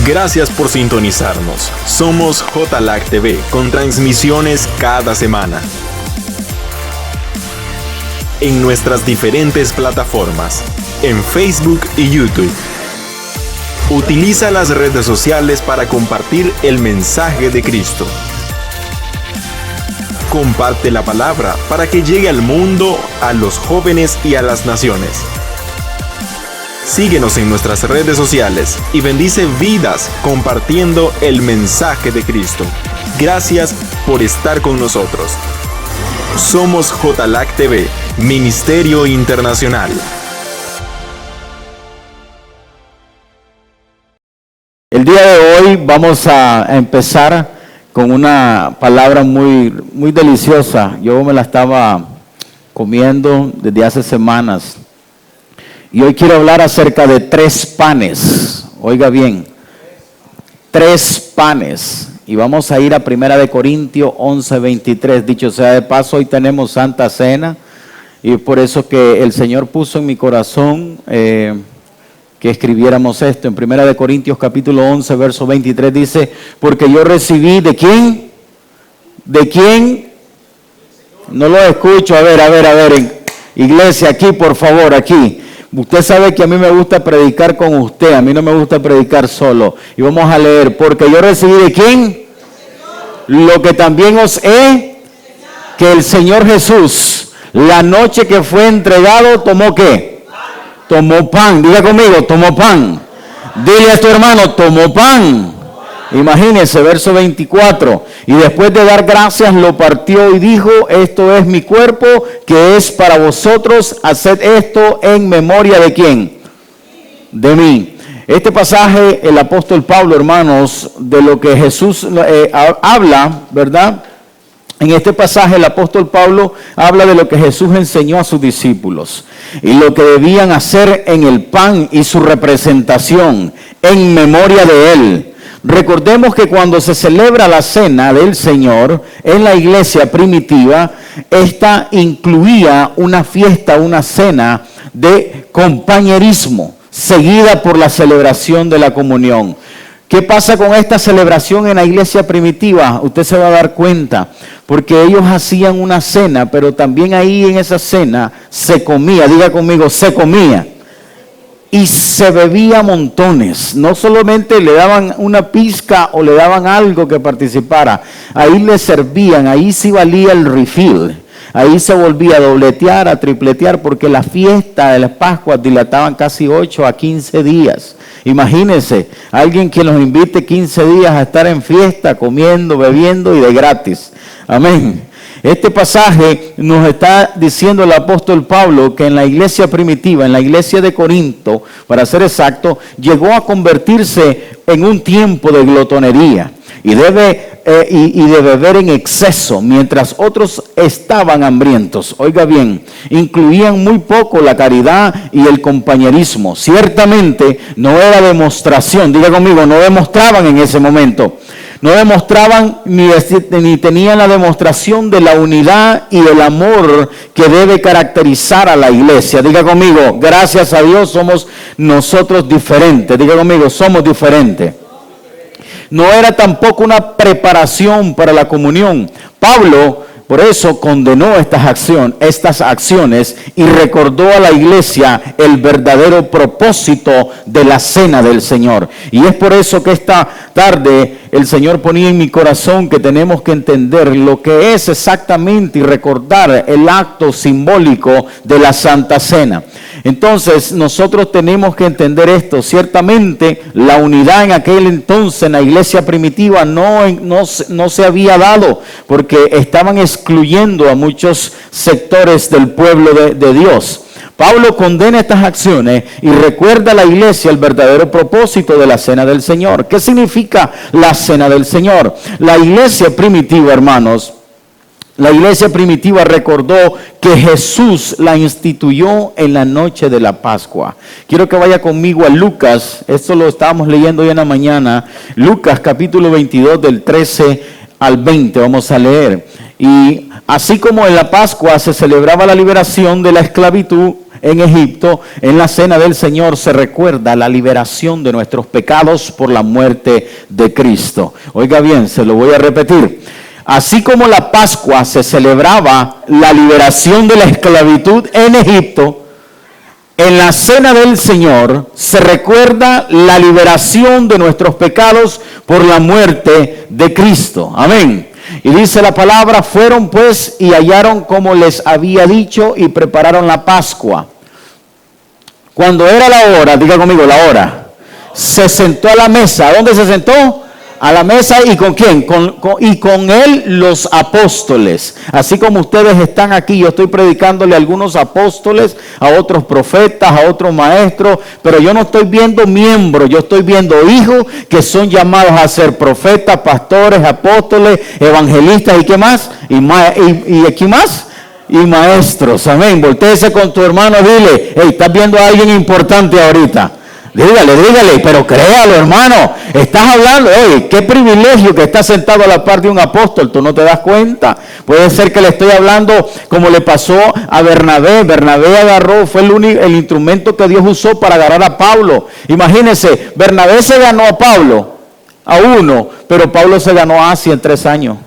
Gracias por sintonizarnos. Somos JLAC TV con transmisiones cada semana en nuestras diferentes plataformas, en Facebook y YouTube. Utiliza las redes sociales para compartir el mensaje de Cristo. Comparte la palabra para que llegue al mundo, a los jóvenes y a las naciones. Síguenos en nuestras redes sociales y bendice vidas compartiendo el mensaje de Cristo. Gracias por estar con nosotros. Somos JLAC TV, Ministerio Internacional. El día de hoy vamos a empezar con una palabra muy deliciosa. Yo me la estaba comiendo desde hace semanas. Y hoy quiero hablar acerca de 3 panes. Oiga bien, 3 panes. Y vamos a ir a 1 Corintios 11:23. Dicho sea de paso, hoy tenemos Santa Cena. Y por eso que el Señor puso en mi corazón que escribiéramos esto. En 1 Corintios capítulo 11, verso 23 dice, porque yo recibí, ¿de quién? ¿De quién? No lo escucho. A ver. Iglesia, aquí, por favor, aquí. Usted sabe que a mí me gusta predicar con usted, a mí no me gusta predicar solo. Y vamos a leer, porque yo recibí ¿de quién? Lo que también os he, que el Señor Jesús, la noche que fue entregado, ¿tomó qué? Tomó pan. Diga conmigo, tomó pan. Dile a tu hermano, tomó pan. Imagínese, verso 24. Y después de dar gracias, lo partió y dijo, esto es mi cuerpo, que es para vosotros, haced esto en memoria ¿de quién? De mí. Este pasaje, el apóstol Pablo, hermanos, de lo que Jesús habla, ¿verdad? En este pasaje el apóstol Pablo habla de lo que Jesús enseñó a sus discípulos y lo que debían hacer en el pan y su representación en memoria de él. Recordemos que cuando se celebra la cena del Señor en la iglesia primitiva, esta incluía una fiesta, una cena de compañerismo, seguida por la celebración de la comunión. ¿Qué pasa con esta celebración en la iglesia primitiva? Usted se va a dar cuenta, porque ellos hacían una cena, pero también ahí en esa cena se comía, diga conmigo, se comía. Y se bebía montones, no solamente le daban una pizca o le daban algo que participara, ahí le servían, ahí sí valía el refill, ahí se volvía a dobletear, a tripletear, porque la fiesta de las Pascuas dilataban casi 8 a 15 días. Imagínense, alguien que nos invite 15 días a estar en fiesta, comiendo, bebiendo y de gratis. Amén. Este pasaje nos está diciendo el apóstol Pablo que en la iglesia primitiva, en la iglesia de Corinto, para ser exacto, llegó a convertirse en un tiempo de glotonería y de beber en exceso, mientras otros estaban hambrientos. Oiga bien, incluían muy poco la caridad y el compañerismo. Ciertamente no era demostración, diga conmigo, no demostraban en ese momento. No demostraban ni tenían la demostración de la unidad y el amor que debe caracterizar a la iglesia. Diga conmigo, gracias a Dios somos nosotros diferentes. Diga conmigo, somos diferentes. No era tampoco una preparación para la comunión. Pablo, por eso, condenó estas acciones y recordó a la iglesia el verdadero propósito de la cena del Señor. Y es por eso que esta tarde el Señor ponía en mi corazón que tenemos que entender lo que es exactamente y recordar el acto simbólico de la Santa Cena. Entonces nosotros tenemos que entender esto. Ciertamente la unidad en aquel entonces en la iglesia primitiva no se había dado, porque estaban excluyendo a muchos sectores del pueblo de Dios. Pablo condena estas acciones y recuerda a la iglesia el verdadero propósito de la cena del Señor. ¿Qué significa la cena del Señor? La iglesia primitiva, hermanos, la iglesia primitiva recordó que Jesús la instituyó en la noche de la Pascua. Quiero que vaya conmigo a Lucas, esto lo estábamos leyendo hoy en la mañana, Lucas capítulo 22 del 13 al 20, vamos a leer. Y así como en la Pascua se celebraba la liberación de la esclavitud en Egipto, en la cena del Señor se recuerda la liberación de nuestros pecados por la muerte de Cristo. Oiga bien, se lo voy a repetir. Así como la Pascua se celebraba la liberación de la esclavitud en Egipto, en la cena del Señor se recuerda la liberación de nuestros pecados por la muerte de Cristo. Amén. Y dice la palabra, fueron pues y hallaron como les había dicho y prepararon la Pascua. Cuando era la hora, diga conmigo, la hora, se sentó a la mesa. ¿A dónde se sentó? A la mesa. ¿Y con quién? Y con él los apóstoles. Así como ustedes están aquí, yo estoy predicándole a algunos apóstoles, a otros profetas, a otros maestros, pero yo no estoy viendo miembros, yo estoy viendo hijos que son llamados a ser profetas, pastores, apóstoles, evangelistas y qué más, y aquí más, y maestros. Amén. Voltéese con tu hermano, dile, hey, estás viendo a alguien importante ahorita. Dígale, pero créalo, hermano. Estás hablando, oye, qué privilegio que estás sentado a la par de un apóstol, tú no te das cuenta. Puede ser que le estoy hablando como le pasó a Bernabé. Bernabé agarró, fue el instrumento que Dios usó para agarrar a Pablo. Imagínense, Bernabé se ganó a Pablo, a uno, pero Pablo se ganó a Asia en 3 años.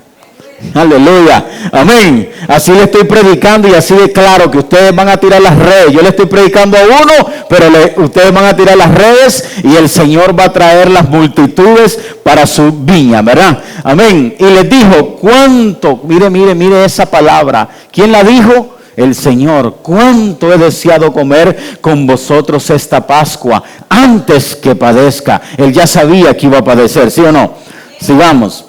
Aleluya, amén. Así le estoy predicando y así de claro que ustedes van a tirar las redes. Yo le estoy predicando a uno, pero ustedes van a tirar las redes y el Señor va a traer las multitudes para su viña, ¿verdad? Amén. Y les dijo, ¿cuánto? Mire esa palabra. ¿Quién la dijo? El Señor. ¿Cuánto he deseado comer con vosotros esta Pascua antes que padezca? Él ya sabía que iba a padecer, ¿sí o no? Sigamos.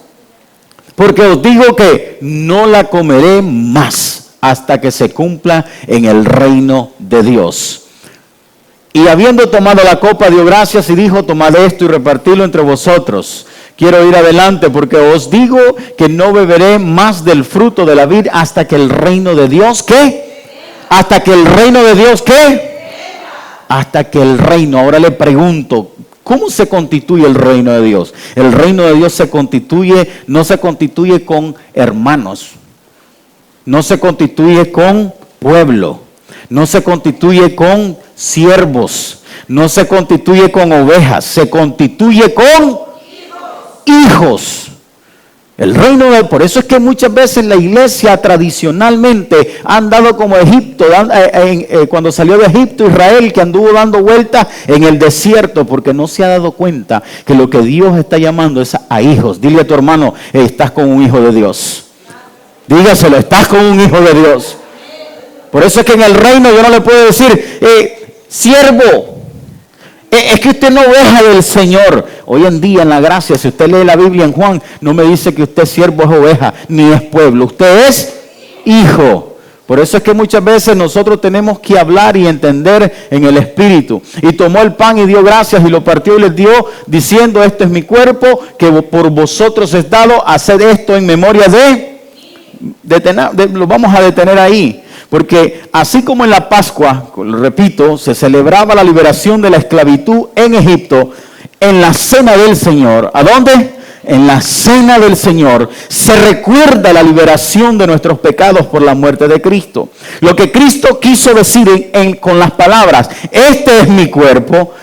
Porque os digo que no la comeré más hasta que se cumpla en el reino de Dios. Y habiendo tomado la copa, dio gracias y dijo, tomad esto y repartidlo entre vosotros. Quiero ir adelante porque os digo que no beberé más del fruto de la vid hasta que el reino de Dios, ¿qué? Hasta que el reino de Dios, ¿qué? Hasta que el reino, ahora le pregunto, ¿cómo se constituye el reino de Dios? El reino de Dios no se constituye con hermanos, no se constituye con pueblo, no se constituye con siervos, no se constituye con ovejas, se constituye con hijos. El reino de, por eso es que muchas veces la iglesia tradicionalmente ha andado como Egipto, cuando salió de Egipto Israel, que anduvo dando vueltas en el desierto, porque no se ha dado cuenta que lo que Dios está llamando es a hijos. Dile a tu hermano, estás con un hijo de Dios. Dígaselo, estás con un hijo de Dios. Por eso es que en el reino yo no le puedo decir, siervo. Es que usted no oveja del Señor. Hoy en día en la gracia, si usted lee la Biblia en Juan, no me dice que usted siervo es oveja, ni es pueblo. Usted es hijo. Por eso es que muchas veces nosotros tenemos que hablar y entender en el Espíritu. Y tomó el pan y dio gracias y lo partió y les dio, diciendo, este es mi cuerpo, que por vosotros es dado, haced esto en memoria lo vamos a detener ahí. Porque así como en la Pascua, lo repito, se celebraba la liberación de la esclavitud en Egipto, en la cena del Señor, ¿a dónde? En la cena del Señor se recuerda la liberación de nuestros pecados por la muerte de Cristo. Lo que Cristo quiso decir con las palabras, este es mi cuerpo.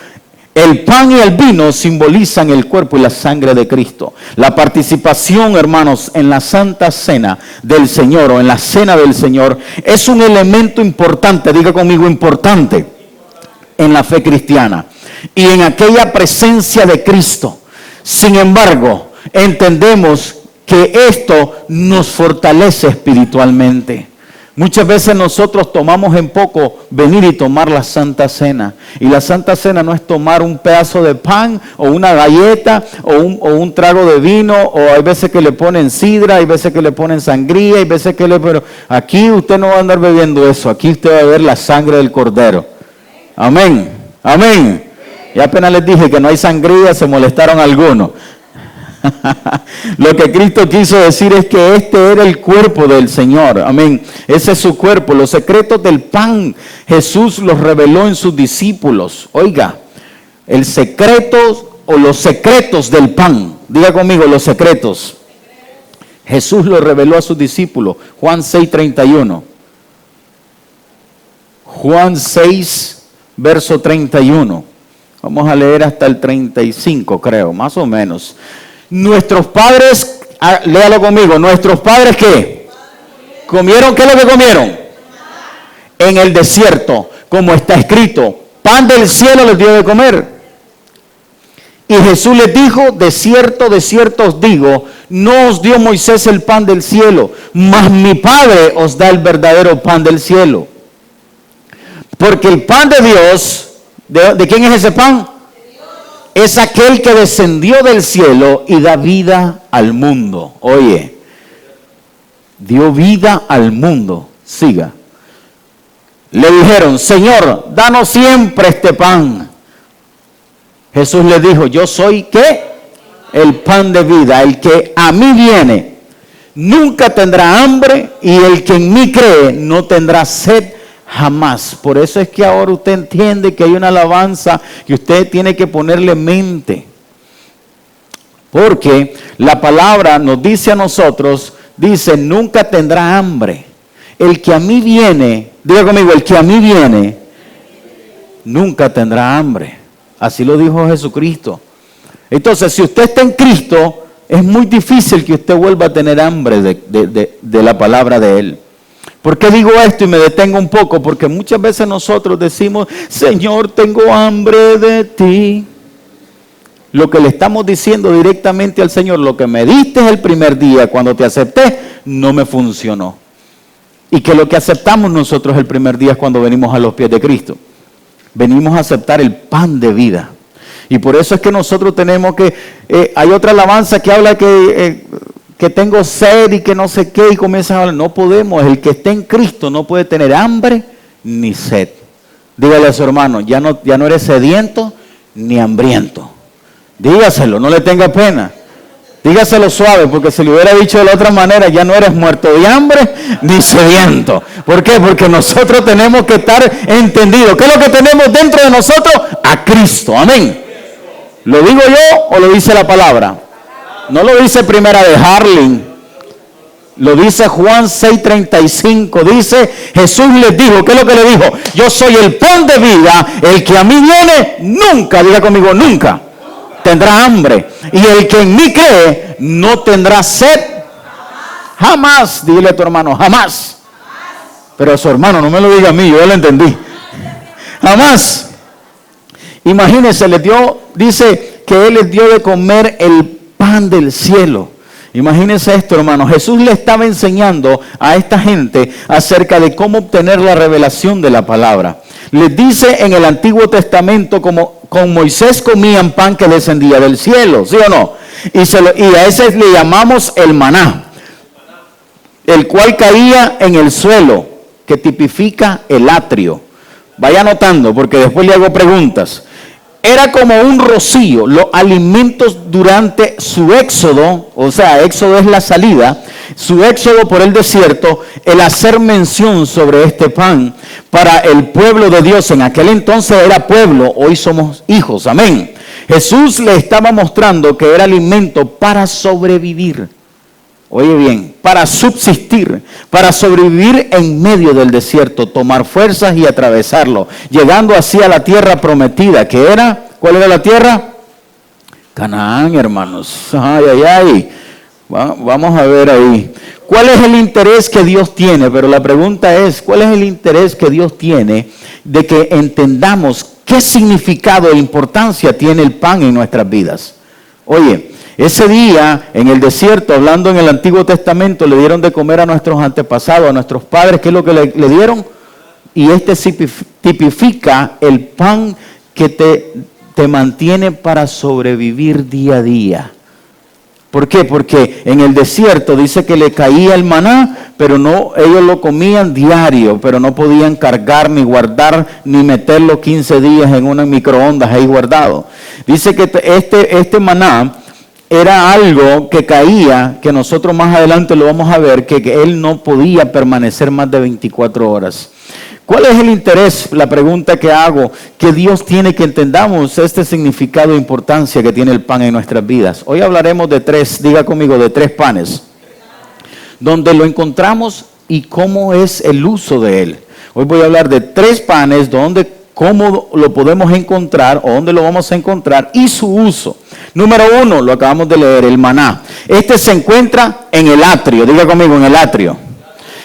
El pan y el vino simbolizan el cuerpo y la sangre de Cristo. La participación, hermanos, en la Santa Cena del Señor o en la Cena del Señor es un elemento importante, diga conmigo importante, en la fe cristiana y en aquella presencia de Cristo. Sin embargo, entendemos que esto nos fortalece espiritualmente. Muchas veces nosotros tomamos en poco venir y tomar la Santa Cena. Y la Santa Cena no es tomar un pedazo de pan o una galleta o un trago de vino, o hay veces que le ponen sidra, hay veces que le ponen sangría, hay veces que pero aquí usted no va a andar bebiendo eso, aquí usted va a beber la sangre del Cordero. Amén, amén. Y apenas les dije que no hay sangría, se molestaron algunos. Lo que Cristo quiso decir es que este era el cuerpo del Señor, amén, ese es su cuerpo. Los secretos del pan Jesús los reveló en sus discípulos. Oiga, el secreto o los secretos del pan, diga conmigo los secretos. Jesús lo reveló a sus discípulos. Juan 6:31. Juan 6, verso 31. Vamos a leer hasta el 35, creo, más o menos. Nuestros padres, léalo conmigo, nuestros padres ¿qué? ¿Comieron? ¿Qué es lo que comieron? En el desierto, como está escrito, pan del cielo les dio de comer. Y Jesús les dijo, de cierto os digo, no os dio Moisés el pan del cielo, mas mi Padre os da el verdadero pan del cielo. Porque el pan de Dios, ¿de quién es ese pan? Es aquel que descendió del cielo y da vida al mundo. Oye, dio vida al mundo. Siga. Le dijeron, Señor, danos siempre este pan. Jesús le dijo, yo soy ¿qué? El pan de vida. El que a mí viene nunca tendrá hambre, y el que en mí cree no tendrá sed jamás. Por eso es que ahora usted entiende que hay una alabanza que usted tiene que ponerle mente. Porque la palabra nos dice a nosotros, dice, nunca tendrá hambre. El que a mí viene, diga conmigo, el que a mí viene, nunca tendrá hambre. Así lo dijo Jesucristo. Entonces, si usted está en Cristo, es muy difícil que usted vuelva a tener hambre de la palabra de Él. ¿Por qué digo esto y me detengo un poco? Porque muchas veces nosotros decimos, Señor, tengo hambre de ti. Lo que le estamos diciendo directamente al Señor, lo que me diste el primer día cuando te acepté, no me funcionó. Y que lo que aceptamos nosotros el primer día es cuando venimos a los pies de Cristo. Venimos a aceptar el pan de vida. Y por eso es que nosotros tenemos que, hay otra alabanza que habla que tengo sed y que no sé qué, y comienzan a hablar. No podemos, el que esté en Cristo no puede tener hambre ni sed. Dígale a su hermano, ya no eres sediento ni hambriento. Dígaselo, no le tenga pena. Dígaselo suave, porque si le hubiera dicho de la otra manera, ya no eres muerto de hambre ni sediento. ¿Por qué? Porque nosotros tenemos que estar entendidos. ¿Qué es lo que tenemos dentro de nosotros? A Cristo, amén. ¿Lo digo yo o lo dice la palabra? No lo dice Primera de Harling, lo dice Juan 6:35. Dice, Jesús les dijo, ¿qué es lo que le dijo? Yo soy el pan de vida, el que a mí viene nunca, diga conmigo, nunca tendrá hambre, y el que en mí cree no tendrá sed jamás. Dile a tu hermano, jamás. Pero a su hermano, no me lo diga a mí, yo lo entendí. Jamás. Imagínense, dice que Él les dio de comer el pan del cielo. Imagínense esto, hermano. Jesús le estaba enseñando a esta gente acerca de cómo obtener la revelación de la palabra. Les dice en el Antiguo Testamento, como con Moisés comían pan que descendía del cielo, ¿sí o no? Y a ese le llamamos el maná, el cual caía en el suelo, que tipifica el atrio. Vaya anotando, porque después le hago preguntas. Era como un rocío, los alimentos durante su éxodo, o sea, éxodo es la salida, su éxodo por el desierto, el hacer mención sobre este pan para el pueblo de Dios. En aquel entonces era pueblo, hoy somos hijos, amén. Jesús le estaba mostrando que era alimento para sobrevivir. Oye bien, para subsistir, para sobrevivir en medio del desierto, tomar fuerzas y atravesarlo, llegando así a la tierra prometida, que era, ¿cuál era la tierra? Canaán, hermanos. Ay, ay, ay. Vamos a ver ahí. ¿Cuál es el interés que Dios tiene? Pero la pregunta es, ¿cuál es el interés que Dios tiene de que entendamos qué significado e importancia tiene el pan en nuestras vidas? Oye, ese día en el desierto, hablando en el Antiguo Testamento, le dieron de comer a nuestros antepasados, a nuestros padres. ¿Qué es lo que le dieron? Y este tipifica el pan que te mantiene para sobrevivir día a día. ¿Por qué? Porque en el desierto dice que le caía el maná, pero no, ellos lo comían diario, pero no podían cargar, ni guardar, ni meterlo 15 días en una microondas ahí guardado. Dice que este maná era algo que caía, que nosotros más adelante lo vamos a ver, que él no podía permanecer más de 24 horas. ¿Cuál es el interés? La pregunta que hago, que Dios tiene que entendamos este significado e importancia que tiene el pan en nuestras vidas. Hoy hablaremos de tres, diga conmigo, de tres panes. donde lo encontramos y cómo es el uso de él. Hoy voy a hablar de 3 panes, cómo lo podemos encontrar o dónde lo vamos a encontrar y su uso. Número 1, lo acabamos de leer, el maná. Este se encuentra en el atrio, diga conmigo, en el atrio.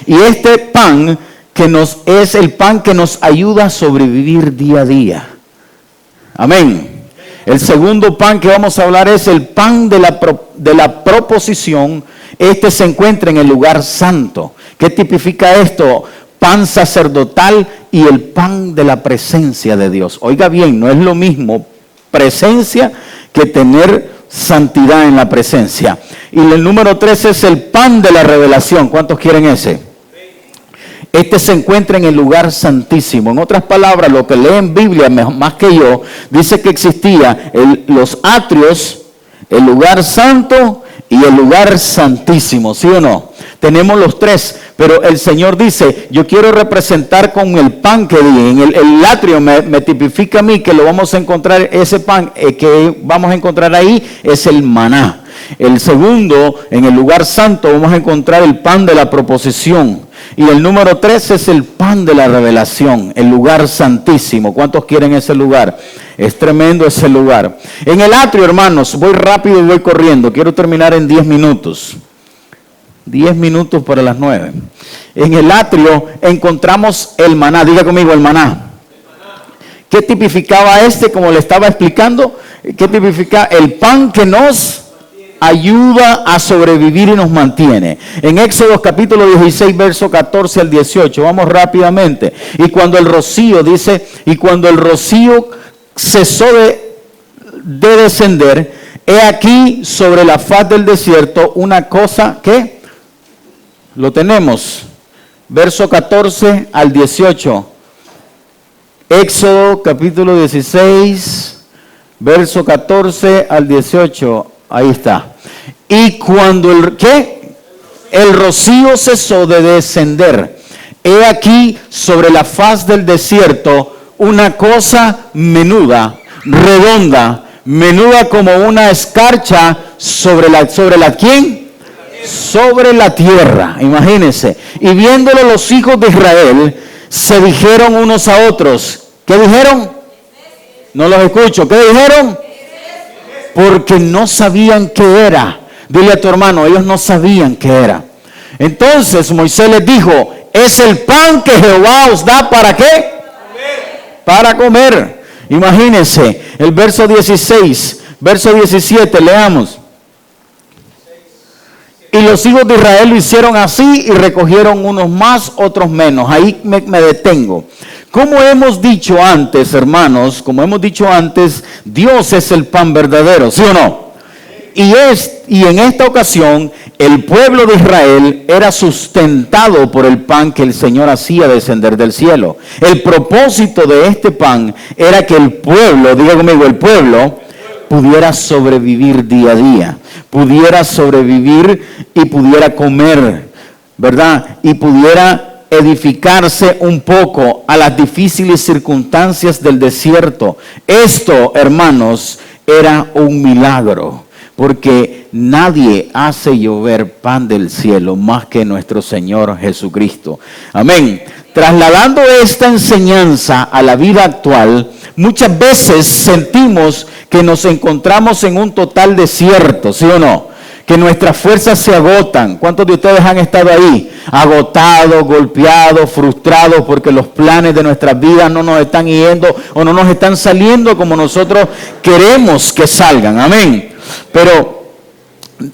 Y este pan es el pan que nos ayuda a sobrevivir día a día. Amén. El segundo pan que vamos a hablar es el pan de la proposición. Este se encuentra en el lugar santo. ¿Qué tipifica esto? Pan sacerdotal y el pan de la presencia de Dios. Oiga bien, no es lo mismo presencia que tener santidad en la presencia. Y el número 3 es el pan de la revelación. ¿Cuántos quieren ese? Este se encuentra en el lugar santísimo. En otras palabras, lo que lee en Biblia más que yo, dice que existía los atrios, el lugar santo y el lugar santísimo, ¿sí o no? Tenemos los 3, pero el Señor dice, yo quiero representar con el pan que di. En el atrio me tipifica a mí que lo vamos a encontrar, ese pan que vamos a encontrar ahí es el maná. El segundo, en el lugar santo, vamos a encontrar el pan de la proposición. Y el número 3 es el pan de la revelación, el lugar santísimo. ¿Cuántos quieren ese lugar? Es tremendo ese lugar. En el atrio, hermanos, voy rápido y voy corriendo. Quiero terminar en 10 minutos. 10 minutos para las 9. En el atrio encontramos el maná. Diga conmigo, el maná. ¿Qué tipificaba como le estaba explicando? ¿Qué tipifica? El pan que nos ayuda a sobrevivir y nos mantiene. En Éxodo capítulo 16, verso 14 al 18, vamos rápidamente. Y cuando el rocío cesó de descender, he aquí sobre la faz del desierto una cosa que lo tenemos. Verso 14 al 18. Éxodo capítulo 16, verso 14 al 18. Ahí está. Y cuando el rocío cesó de descender, he aquí sobre la faz del desierto una cosa menuda, redonda, menuda como una escarcha ¿sobre la quién? Sobre la tierra. Imagínense. Y viéndolo los hijos de Israel, se dijeron unos a otros. ¿Qué dijeron? No los escucho. ¿Qué dijeron? Porque no sabían qué era. Dile a tu hermano, ellos no sabían qué era. Entonces Moisés les dijo, es el pan que Jehová os da, ¿para qué? Para comer. Imagínense, el verso 16, verso 17, leamos. Y los hijos de Israel lo hicieron así y recogieron unos más, otros menos. Ahí me detengo. Como hemos dicho antes, hermanos, Dios es el pan verdadero, ¿sí o no? Y en esta ocasión, el pueblo de Israel era sustentado por el pan que el Señor hacía descender del cielo. El propósito de este pan era que el pueblo, diga conmigo, el pueblo, pudiera sobrevivir día a día, pudiera sobrevivir y pudiera comer, ¿verdad? Y pudiera edificarse un poco a las difíciles circunstancias del desierto. Esto, hermanos, era un milagro, porque nadie hace llover pan del cielo más que nuestro Señor Jesucristo. Amén. Trasladando esta enseñanza a la vida actual, muchas veces sentimos que nos encontramos en un total desierto, ¿sí o no? Que nuestras fuerzas se agotan. ¿Cuántos de ustedes han estado ahí? Agotados, golpeados, frustrados porque los planes de nuestras vidas no nos están yendo o no nos están saliendo como nosotros queremos que salgan. Amén. Pero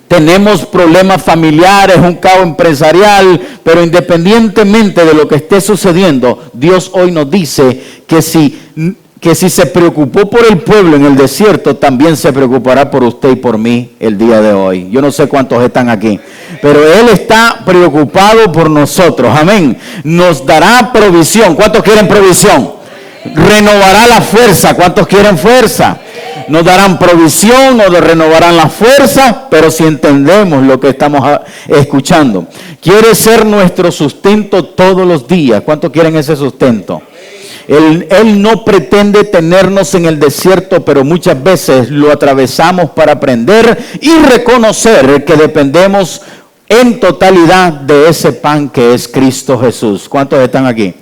tenemos problemas familiares, un caos empresarial, pero independientemente de lo que esté sucediendo, Dios hoy nos dice que si se preocupó por el pueblo en el desierto, también se preocupará por usted y por mí el día de hoy. Yo no sé cuántos están aquí, pero Él está preocupado por nosotros. Amén. Nos dará provisión. ¿Cuántos quieren provisión? Renovará la fuerza. ¿Cuántos quieren fuerza? Nos darán provisión, nos renovarán la fuerza, pero si entendemos lo que estamos escuchando. Quiere ser nuestro sustento todos los días. ¿Cuántos quieren ese sustento? Él no pretende tenernos en el desierto, pero muchas veces lo atravesamos para aprender y reconocer que dependemos en totalidad de ese pan que es Cristo Jesús. ¿Cuántos están aquí?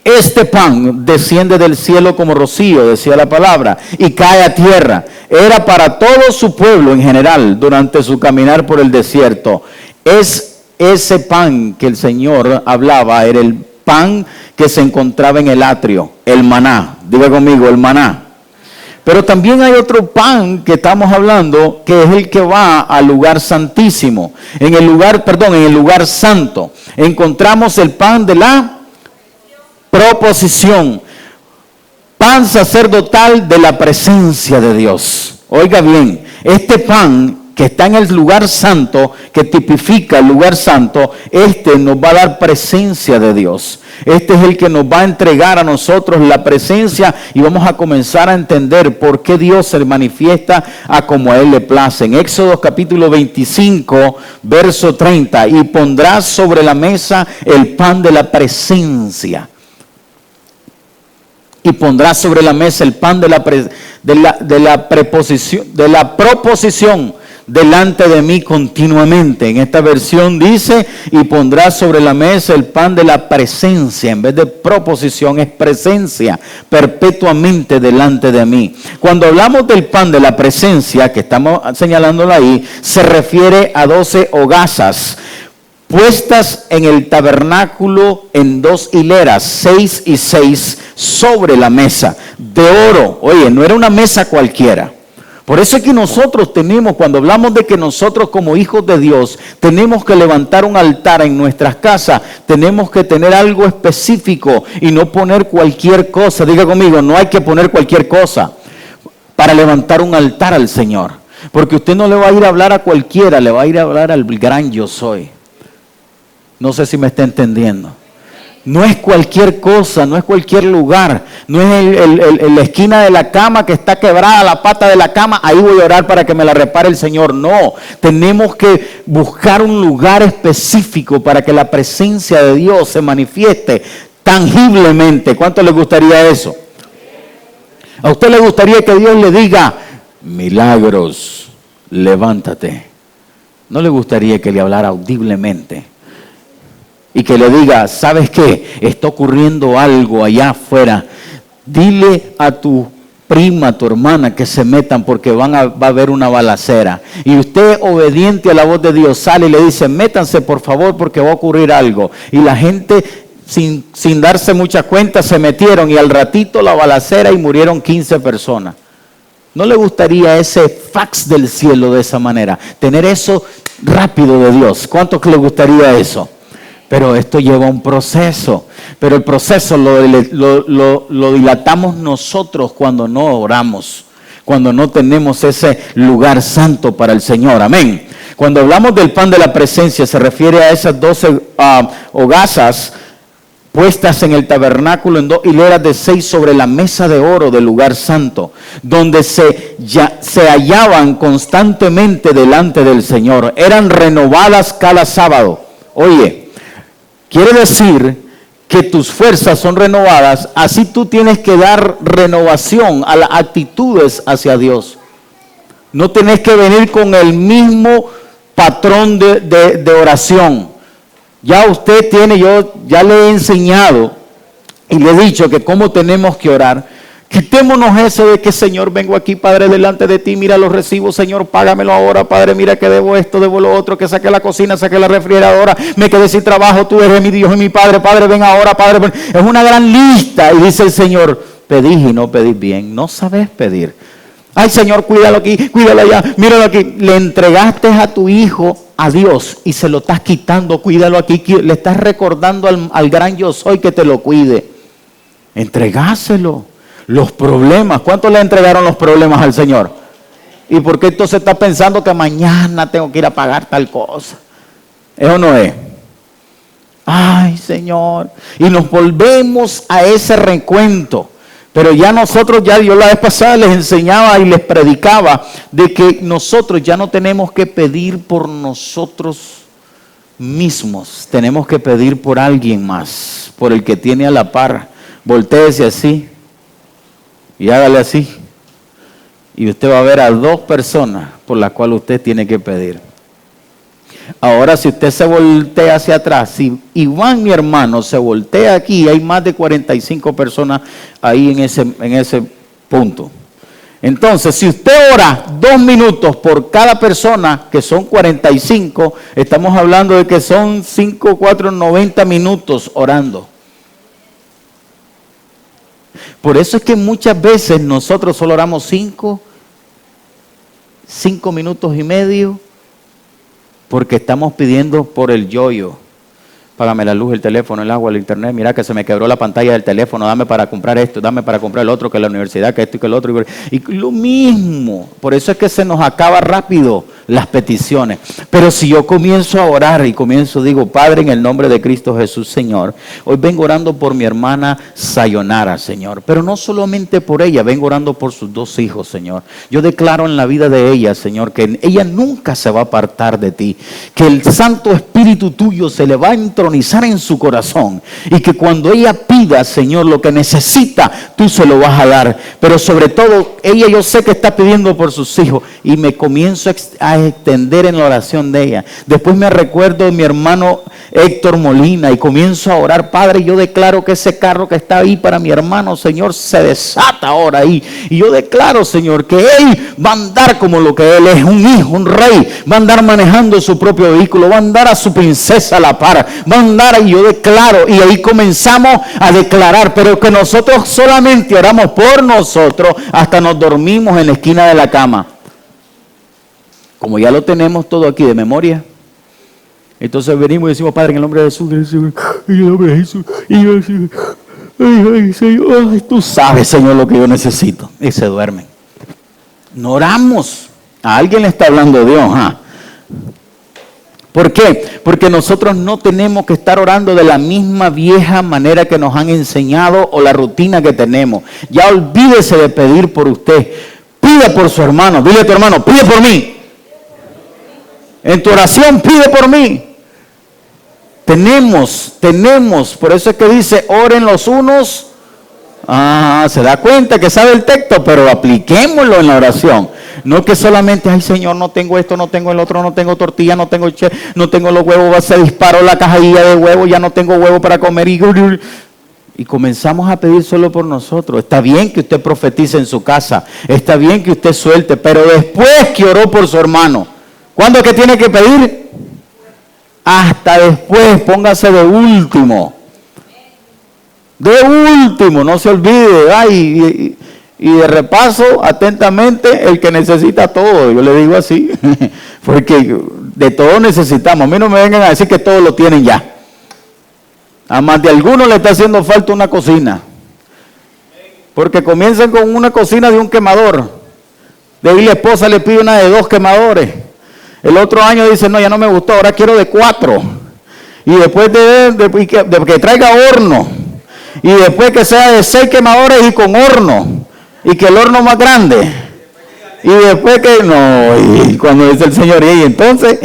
Este pan desciende del cielo como rocío, decía la palabra, y cae a tierra. Era para todo su pueblo en general durante su caminar por el desierto. Es ese pan que el Señor hablaba, era el pan que se encontraba en el atrio, el maná. Diga conmigo, el maná. Pero también hay otro pan que estamos hablando, que es el que va al lugar santísimo. En el lugar santo. Encontramos el pan de la proposición. Pan sacerdotal de la presencia de Dios. Oiga bien, este pan que está en el lugar santo, que tipifica el lugar santo, este nos va a dar presencia de Dios. Este es el que nos va a entregar a nosotros la presencia y vamos a comenzar a entender por qué Dios se manifiesta a como a Él le place. En Éxodo capítulo 25, verso 30, y pondrás sobre la mesa el pan de la presencia. Y pondrás sobre la mesa el pan de la proposición delante de mí continuamente. En esta versión dice, y pondrás sobre la mesa el pan de la presencia. En vez de proposición es presencia, perpetuamente delante de mí. Cuando hablamos del pan de la presencia, que estamos señalándolo ahí, se refiere a 12 hogazas puestas en el tabernáculo en 2 hileras, 6 y 6, sobre la mesa de oro. Oye, no era una mesa cualquiera. Por eso es que nosotros tenemos, cuando hablamos de que nosotros como hijos de Dios tenemos que levantar un altar en nuestras casas, tenemos que tener algo específico y no poner cualquier cosa. Diga conmigo, no hay que poner cualquier cosa para levantar un altar al Señor. Porque usted no le va a ir a hablar a cualquiera, le va a ir a hablar al gran yo soy. No sé si me está entendiendo. No es cualquier cosa, no es cualquier lugar, no es la esquina de la cama que está quebrada, la pata de la cama, ahí voy a orar para que me la repare el Señor. No, tenemos que buscar un lugar específico para que la presencia de Dios se manifieste tangiblemente. ¿Cuánto le gustaría eso? ¿A usted le gustaría que Dios le diga, Milagros, levántate? ¿No le gustaría que le hablara audiblemente? Y que le diga, ¿sabes qué? Está ocurriendo algo allá afuera. Dile a tu prima, a tu hermana que se metan porque va a haber una balacera. Y usted, obediente a la voz de Dios, sale y le dice, métanse por favor porque va a ocurrir algo. Y la gente, sin darse mucha cuenta, se metieron y al ratito la balacera y murieron 15 personas. ¿No le gustaría ese fax del cielo de esa manera? Tener eso rápido de Dios. ¿Cuántos le gustaría eso? Pero esto lleva un proceso. Pero el proceso lo dilatamos nosotros cuando no oramos, cuando no tenemos ese lugar santo para el Señor. Amén. Cuando hablamos del pan de la presencia, se refiere a esas 12 hogazas puestas en el tabernáculo en 2 hileras de 6 sobre la mesa de oro del lugar santo, donde se hallaban constantemente delante del Señor. Eran renovadas cada sábado. Oye, quiere decir que tus fuerzas son renovadas, así tú tienes que dar renovación a las actitudes hacia Dios. No tenés que venir con el mismo patrón de oración. Ya usted tiene, yo ya le he enseñado y le he dicho que cómo tenemos que orar. Quitémonos eso de que, Señor, vengo aquí, Padre, delante de ti, mira los recibos, Señor, págamelo ahora, Padre, mira que debo esto, debo lo otro, que saqué la cocina, saqué la refrigeradora, me quedé sin trabajo, tú eres mi Dios y mi Padre, Padre, ven ahora, Padre. Es una gran lista y dice el Señor, pedís y no pedís bien, no sabes pedir. Ay, Señor, cuídalo aquí, cuídalo allá, míralo aquí. Le entregaste a tu hijo a Dios y se lo estás quitando, cuídalo aquí, le estás recordando al gran yo soy que te lo cuide. Entregáselo. Los problemas, ¿cuánto le entregaron los problemas al Señor? ¿Y por qué entonces está pensando que mañana tengo que ir a pagar tal cosa? ¿Eso no es? Ay, Señor. Y nos volvemos a ese recuento. Pero ya nosotros, yo la vez pasada les enseñaba y les predicaba de que nosotros ya no tenemos que pedir por nosotros mismos. Tenemos que pedir por alguien más, por el que tiene a la par. Voltéese así y hágale así. Y usted va a ver a 2 personas por las cuales usted tiene que pedir. Ahora, si usted se voltea hacia atrás, si Iván, mi hermano, se voltea aquí, hay más de 45 personas ahí en ese punto. Entonces, si usted ora 2 minutos por cada persona, que son 45, estamos hablando de que son 5, 4, 90 minutos orando. Por eso es que muchas veces nosotros solo oramos 5 minutos y medio, porque estamos pidiendo por el yoyo. Págame la luz, el teléfono, el agua, el internet. Mira que se me quebró la pantalla del teléfono. Dame para comprar esto, dame para comprar el otro, que la universidad, que esto y que el otro. Y lo mismo. Por eso es que se nos acaba rápido las peticiones. Pero si yo comienzo a orar y digo, Padre, en el nombre de Cristo Jesús, Señor, hoy vengo orando por mi hermana Sayonara, Señor. Pero no solamente por ella, vengo orando por sus 2 hijos, Señor. Yo declaro en la vida de ella, Señor, que ella nunca se va a apartar de ti. Que el Santo Espíritu tuyo se le va a entronizar en su corazón, y que cuando ella pida, Señor, lo que necesita, tú se lo vas a dar. Pero sobre todo, ella, yo sé que está pidiendo por sus hijos, y me comienzo a extender en la oración de ella. Después me recuerdo de mi hermano Héctor Molina y comienzo a orar. Padre, yo declaro que ese carro que está ahí para mi hermano, Señor, se desata ahora ahí, y yo declaro, Señor, que él va a andar como lo que él es, un hijo, un rey. Va a andar manejando su propio vehículo, va a andar a su princesa a la par, va a andar, y yo declaro, y ahí comenzamos a declarar. Pero que nosotros solamente oramos por nosotros hasta nos dormimos en la esquina de la cama, como ya lo tenemos todo aquí de memoria. Entonces venimos y decimos, Padre, en el nombre de Jesús, en el nombre de Jesús, ay, Señor, ay, tú sabes, Señor, lo que yo necesito. Y se duermen. No oramos. A alguien le está hablando Dios, ¿ah? ¿Por qué? Porque nosotros no tenemos que estar orando de la misma vieja manera que nos han enseñado o la rutina que tenemos. Ya olvídese de pedir por usted. Pida por su hermano. Dile a tu hermano, pide por mí. En tu oración, pide por mí. Tenemos. Por eso es que dice, oren los unos. Se da cuenta que sabe el texto, pero apliquémoslo en la oración. No que solamente, ay Señor, no tengo esto, no tengo el otro, no tengo tortilla, no tengo no tengo los huevos, se disparó la cajilla de huevos, ya no tengo huevo para comer. Y comenzamos a pedir solo por nosotros. Está bien que usted profetice en su casa, está bien que usted suelte, pero después que oró por su hermano, ¿cuándo es que tiene que pedir? Hasta después, póngase de último. De último, no se olvide. Ay, y de repaso, atentamente, el que necesita todo. Yo le digo así, porque de todo necesitamos. A mí no me vengan a decir que todo lo tienen ya. A más de algunos le está haciendo falta una cocina. Porque comienzan con una cocina de un quemador. De ahí la esposa le pide una de 2 quemadores. El otro año dice, no, ya no me gustó, ahora quiero de 4. Y después de que traiga horno. Y después que sea de 6 quemadores y con horno. Y que el horno más grande. Y después que no, y cuando dice el Señor, y entonces,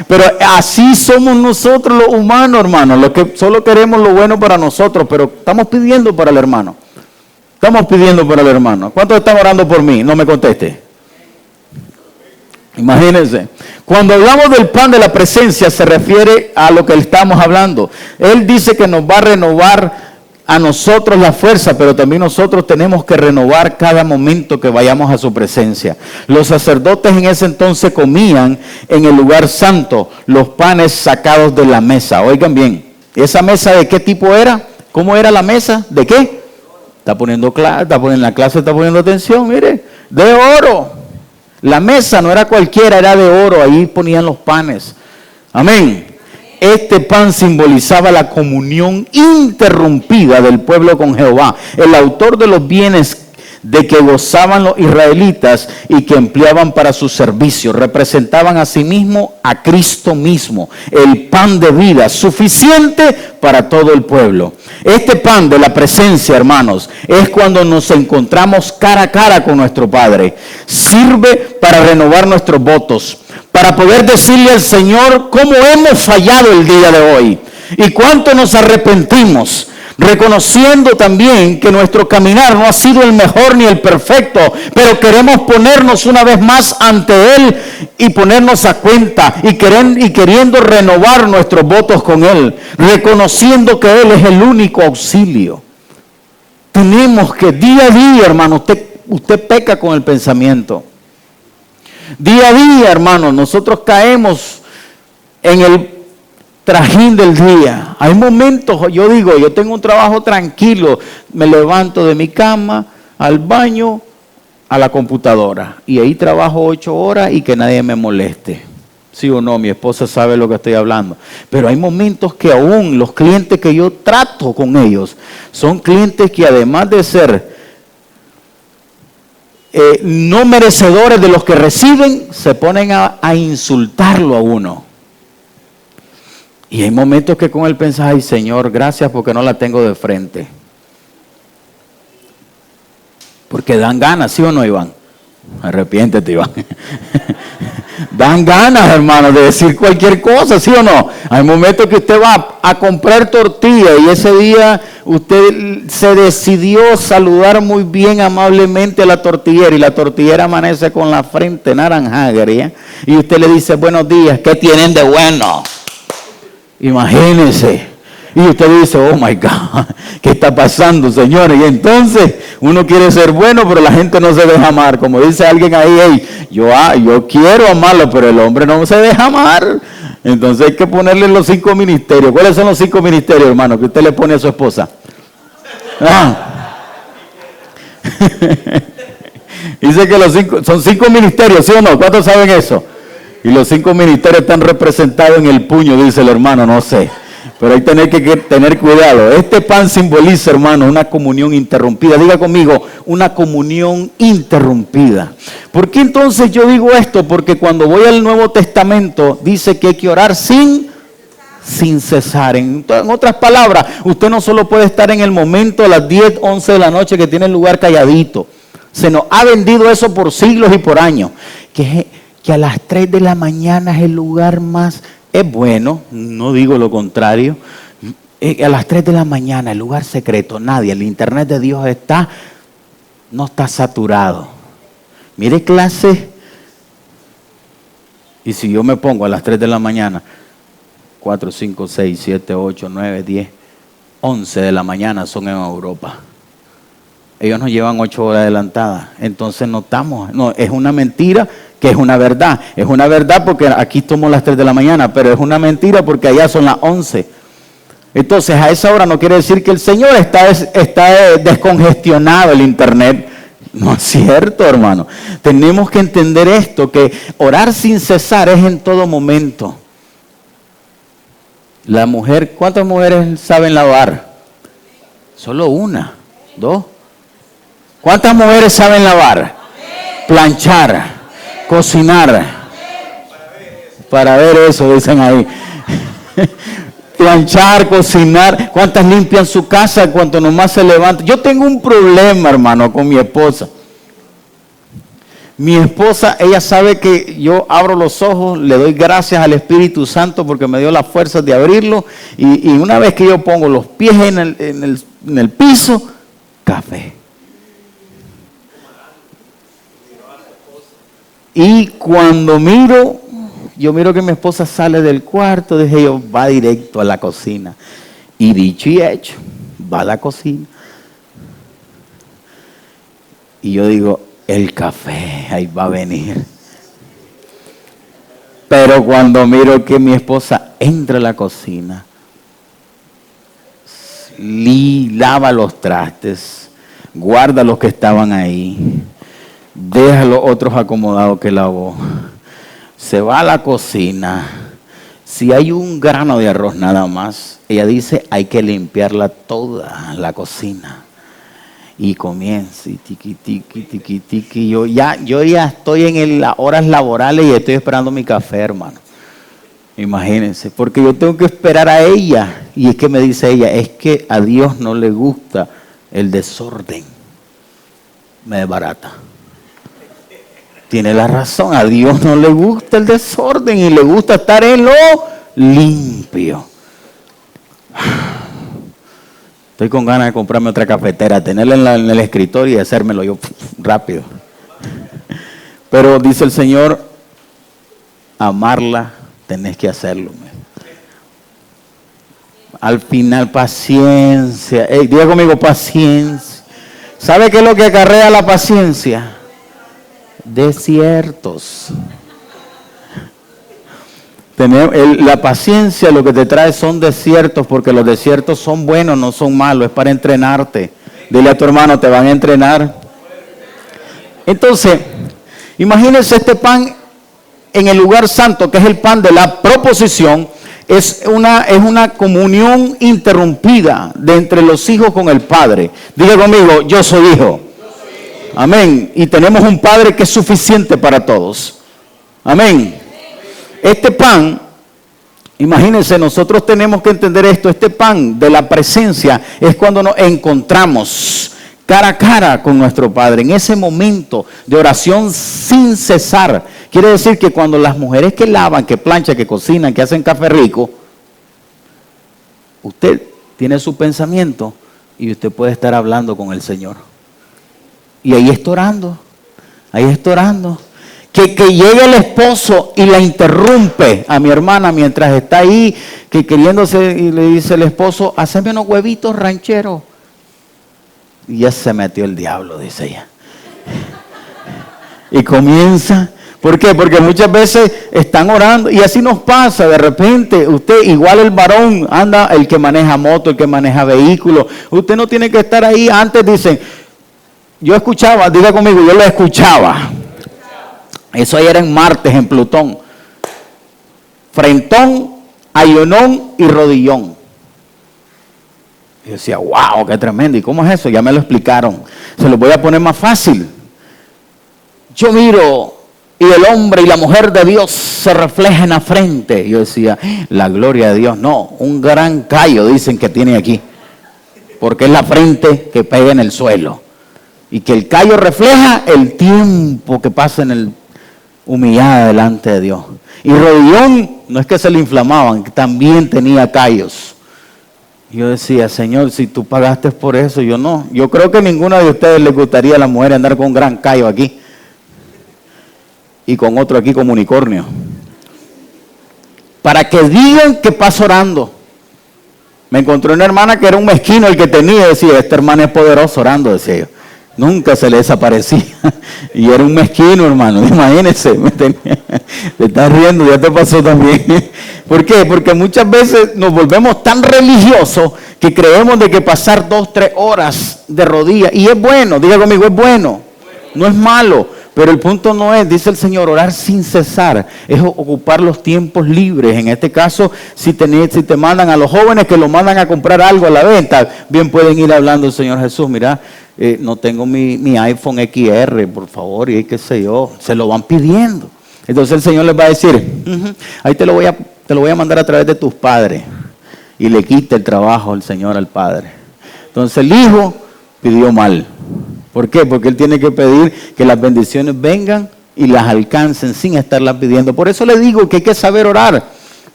pero así somos nosotros los humanos, hermanos, los que solo queremos lo bueno para nosotros, pero estamos pidiendo para el hermano. Estamos pidiendo para el hermano. ¿Cuántos están orando por mí? No me conteste. Imagínense, cuando hablamos del pan de la presencia se refiere a lo que estamos hablando. Él dice que nos va a renovar a nosotros la fuerza, pero también nosotros tenemos que renovar cada momento que vayamos a su presencia. Los sacerdotes en ese entonces comían en el lugar santo los panes sacados de la mesa. Oigan bien, ¿esa mesa de qué tipo era? ¿Cómo era la mesa? ¿De qué? Está poniendo atención, mire, de oro. La mesa no era cualquiera, era de oro, ahí ponían los panes. Amén. Este pan simbolizaba la comunión interrumpida del pueblo con Jehová. El autor de los bienes de que gozaban los israelitas y que empleaban para su servicio representaban a sí mismo a Cristo mismo, el pan de vida suficiente para todo el pueblo. Este pan de la presencia, hermanos, es cuando nos encontramos cara a cara con nuestro Padre. Sirve para renovar nuestros votos, para poder decirle al Señor cómo hemos fallado el día de hoy y cuánto nos arrepentimos. reconociendo también que nuestro caminar no ha sido el mejor ni el perfecto, pero queremos ponernos una vez más ante Él y ponernos a cuenta y queriendo renovar nuestros votos con Él, reconociendo que Él es el único auxilio. Tenemos que día a día, hermano, usted peca con el pensamiento. Día a día, hermano, nosotros caemos en el trajín del día. Hay momentos, yo digo, yo tengo un trabajo tranquilo, me levanto de mi cama, al baño, a la computadora, y ahí trabajo 8 horas y que nadie me moleste. Sí o no, mi esposa sabe lo que estoy hablando. Pero hay momentos que aún los clientes que yo trato con ellos, son clientes que además de ser no merecedores de los que reciben, se ponen a insultarlo a uno. Y hay momentos que con él pensás, ay Señor, gracias porque no la tengo de frente. Porque dan ganas, ¿sí o no, Iván? Arrepiéntete, Iván. Dan ganas, hermano, de decir cualquier cosa, ¿sí o no? Hay momentos que usted va a comprar tortilla y ese día usted se decidió saludar muy bien, amablemente a la tortillera, y la tortillera amanece con la frente naranja, y usted le dice, buenos días, ¿qué tienen de bueno? Imagínense. Y usted dice, oh my God, ¿qué está pasando, señores? Y entonces uno quiere ser bueno, pero la gente no se deja amar. Como dice alguien ahí, hey, yo quiero amarlo, pero el hombre no se deja amar. Entonces hay que ponerle los 5 ministerios. ¿Cuáles son los 5 ministerios, hermano, que usted le pone a su esposa? Dice que son 5 ministerios, ¿sí o no? ¿Cuántos saben eso? Y los 5 ministerios están representados en el puño, dice el hermano, no sé. Pero hay que tener cuidado. Este pan simboliza, hermano, una comunión interrumpida. Diga conmigo, una comunión interrumpida. ¿Por qué entonces yo digo esto? Porque cuando voy al Nuevo Testamento, dice que hay que orar sin cesar. En otras palabras, usted no solo puede estar en el momento a las 10, 11 de la noche que tiene el lugar calladito. Se nos ha vendido eso por siglos y por años. Que a las 3 de la mañana es el lugar más... Es bueno, no digo lo contrario. A las 3 de la mañana, el lugar secreto, nadie, el internet de Dios no está saturado. Mire clase, y si yo me pongo a las 3 de la mañana, 4, 5, 6, 7, 8, 9, 10, 11 de la mañana son en Europa. Ellos nos llevan 8 horas adelantadas, entonces no, es una mentira que es una verdad. Es una verdad porque aquí somos las 3 de la mañana, pero es una mentira porque allá son las 11. Entonces a esa hora no quiere decir que el Señor está descongestionado el internet. No es cierto, hermano. Tenemos que entender esto, que orar sin cesar es en todo momento. La mujer, ¿cuántas mujeres saben lavar? Solo una, 2. ¿Cuántas mujeres saben lavar? Planchar, cocinar. Para ver eso, dicen ahí. Planchar, cocinar. ¿Cuántas limpian su casa cuando nomás se levantan? Yo tengo un problema, hermano, con mi esposa. Mi esposa, ella sabe que yo abro los ojos, le doy gracias al Espíritu Santo porque me dio las fuerzas de abrirlo. Y una vez que yo pongo los pies en el piso, café. Y cuando yo miro que mi esposa sale del cuarto, dije yo, va directo a la cocina. Y dicho y hecho, va a la cocina. Y yo digo, el café, ahí va a venir. Pero cuando miro que mi esposa entra a la cocina, lava los trastes, guarda los que estaban ahí, deja los otros acomodados que lavó, se va a la cocina. Si hay un grano de arroz nada más, ella dice, hay que limpiarla toda la cocina. Y comienza, y tiqui. Yo ya estoy en las horas laborales y estoy esperando mi café, hermano. Imagínense, porque yo tengo que esperar a ella. Y es que me dice ella, es que a Dios no le gusta el desorden. Me desbarata. Tiene la razón, a Dios no le gusta el desorden y le gusta estar en lo limpio. Estoy con ganas de comprarme otra cafetera, tenerla en el escritorio y hacérmelo yo rápido. Pero dice el Señor, amarla tenés que hacerlo. Al final, paciencia. Diga conmigo, paciencia. ¿Sabe qué es lo que acarrea la paciencia? Desiertos. La paciencia lo que te trae son desiertos, porque los desiertos son buenos, no son malos, es para entrenarte. Dile a tu hermano, te van a entrenar. Entonces, imagínense este pan en el lugar santo, que es el pan de la proposición, es una comunión interrumpida de entre los hijos con el Padre. Diga conmigo, yo soy hijo. Amén. Y tenemos un Padre que es suficiente para todos. Amén. Este pan, imagínense, nosotros tenemos que entender esto, este pan de la presencia es cuando nos encontramos cara a cara con nuestro Padre, en ese momento de oración sin cesar. Quiere decir que cuando las mujeres que lavan, que planchan, que cocinan, que hacen café rico, usted tiene su pensamiento y usted puede estar hablando con el Señor. Y ahí está orando, ahí está orando. Que llegue el esposo y la interrumpe a mi hermana mientras está ahí, que queriéndose, y le dice el esposo, haceme unos huevitos rancheros. Y ya se metió el diablo, dice ella. Y comienza, ¿por qué? Porque muchas veces están orando y así nos pasa. De repente, usted, igual el varón, anda, el que maneja moto, el que maneja vehículo, usted no tiene que estar ahí. Antes dicen, yo escuchaba, diga conmigo, yo lo escuchaba. Eso ahí era en martes, en Plutón. Frentón, ayunón y rodillón. Y yo decía, wow, qué tremendo. ¿Y cómo es eso? Ya me lo explicaron. Se lo voy a poner más fácil. Yo miro y el hombre y la mujer de Dios se reflejan en la frente. Y yo decía, la gloria de Dios. No, un gran callo dicen que tiene aquí. Porque es la frente que pega en el suelo. Y que el callo refleja el tiempo que pasa en el humillada delante de Dios. Y rodillón, no es que se le inflamaban, también tenía callos. Yo decía, Señor, si tú pagaste por eso, yo no. Yo creo que ninguna de ustedes les gustaría a la mujer andar con un gran callo aquí. Y con otro aquí como unicornio. Para que digan que paso orando. Me encontré una hermana que era un mezquino el que tenía, decía, esta hermana es poderosa orando, decía yo. Nunca se le desaparecía. Y era un mezquino, hermano. Imagínense. Te estás riendo, ya te pasó también. ¿Por qué? Porque muchas veces nos volvemos tan religiosos que creemos de que pasar 2-3 horas de rodillas. Y es bueno, diga conmigo, es bueno. No es malo. Pero el punto no es, dice el Señor, orar sin cesar. Es ocupar los tiempos libres. En este caso, si te mandan a los jóvenes que lo mandan a comprar algo a la venta, bien pueden ir hablando, Señor Jesús, mira, no tengo mi iPhone XR, por favor, y qué sé yo. Se lo van pidiendo. Entonces el Señor les va a decir, ahí te lo voy a mandar a través de tus padres. Y le quita el trabajo el Señor al padre. Entonces el hijo pidió mal. ¿Por qué? Porque él tiene que pedir que las bendiciones vengan y las alcancen sin estarlas pidiendo. Por eso le digo que hay que saber orar.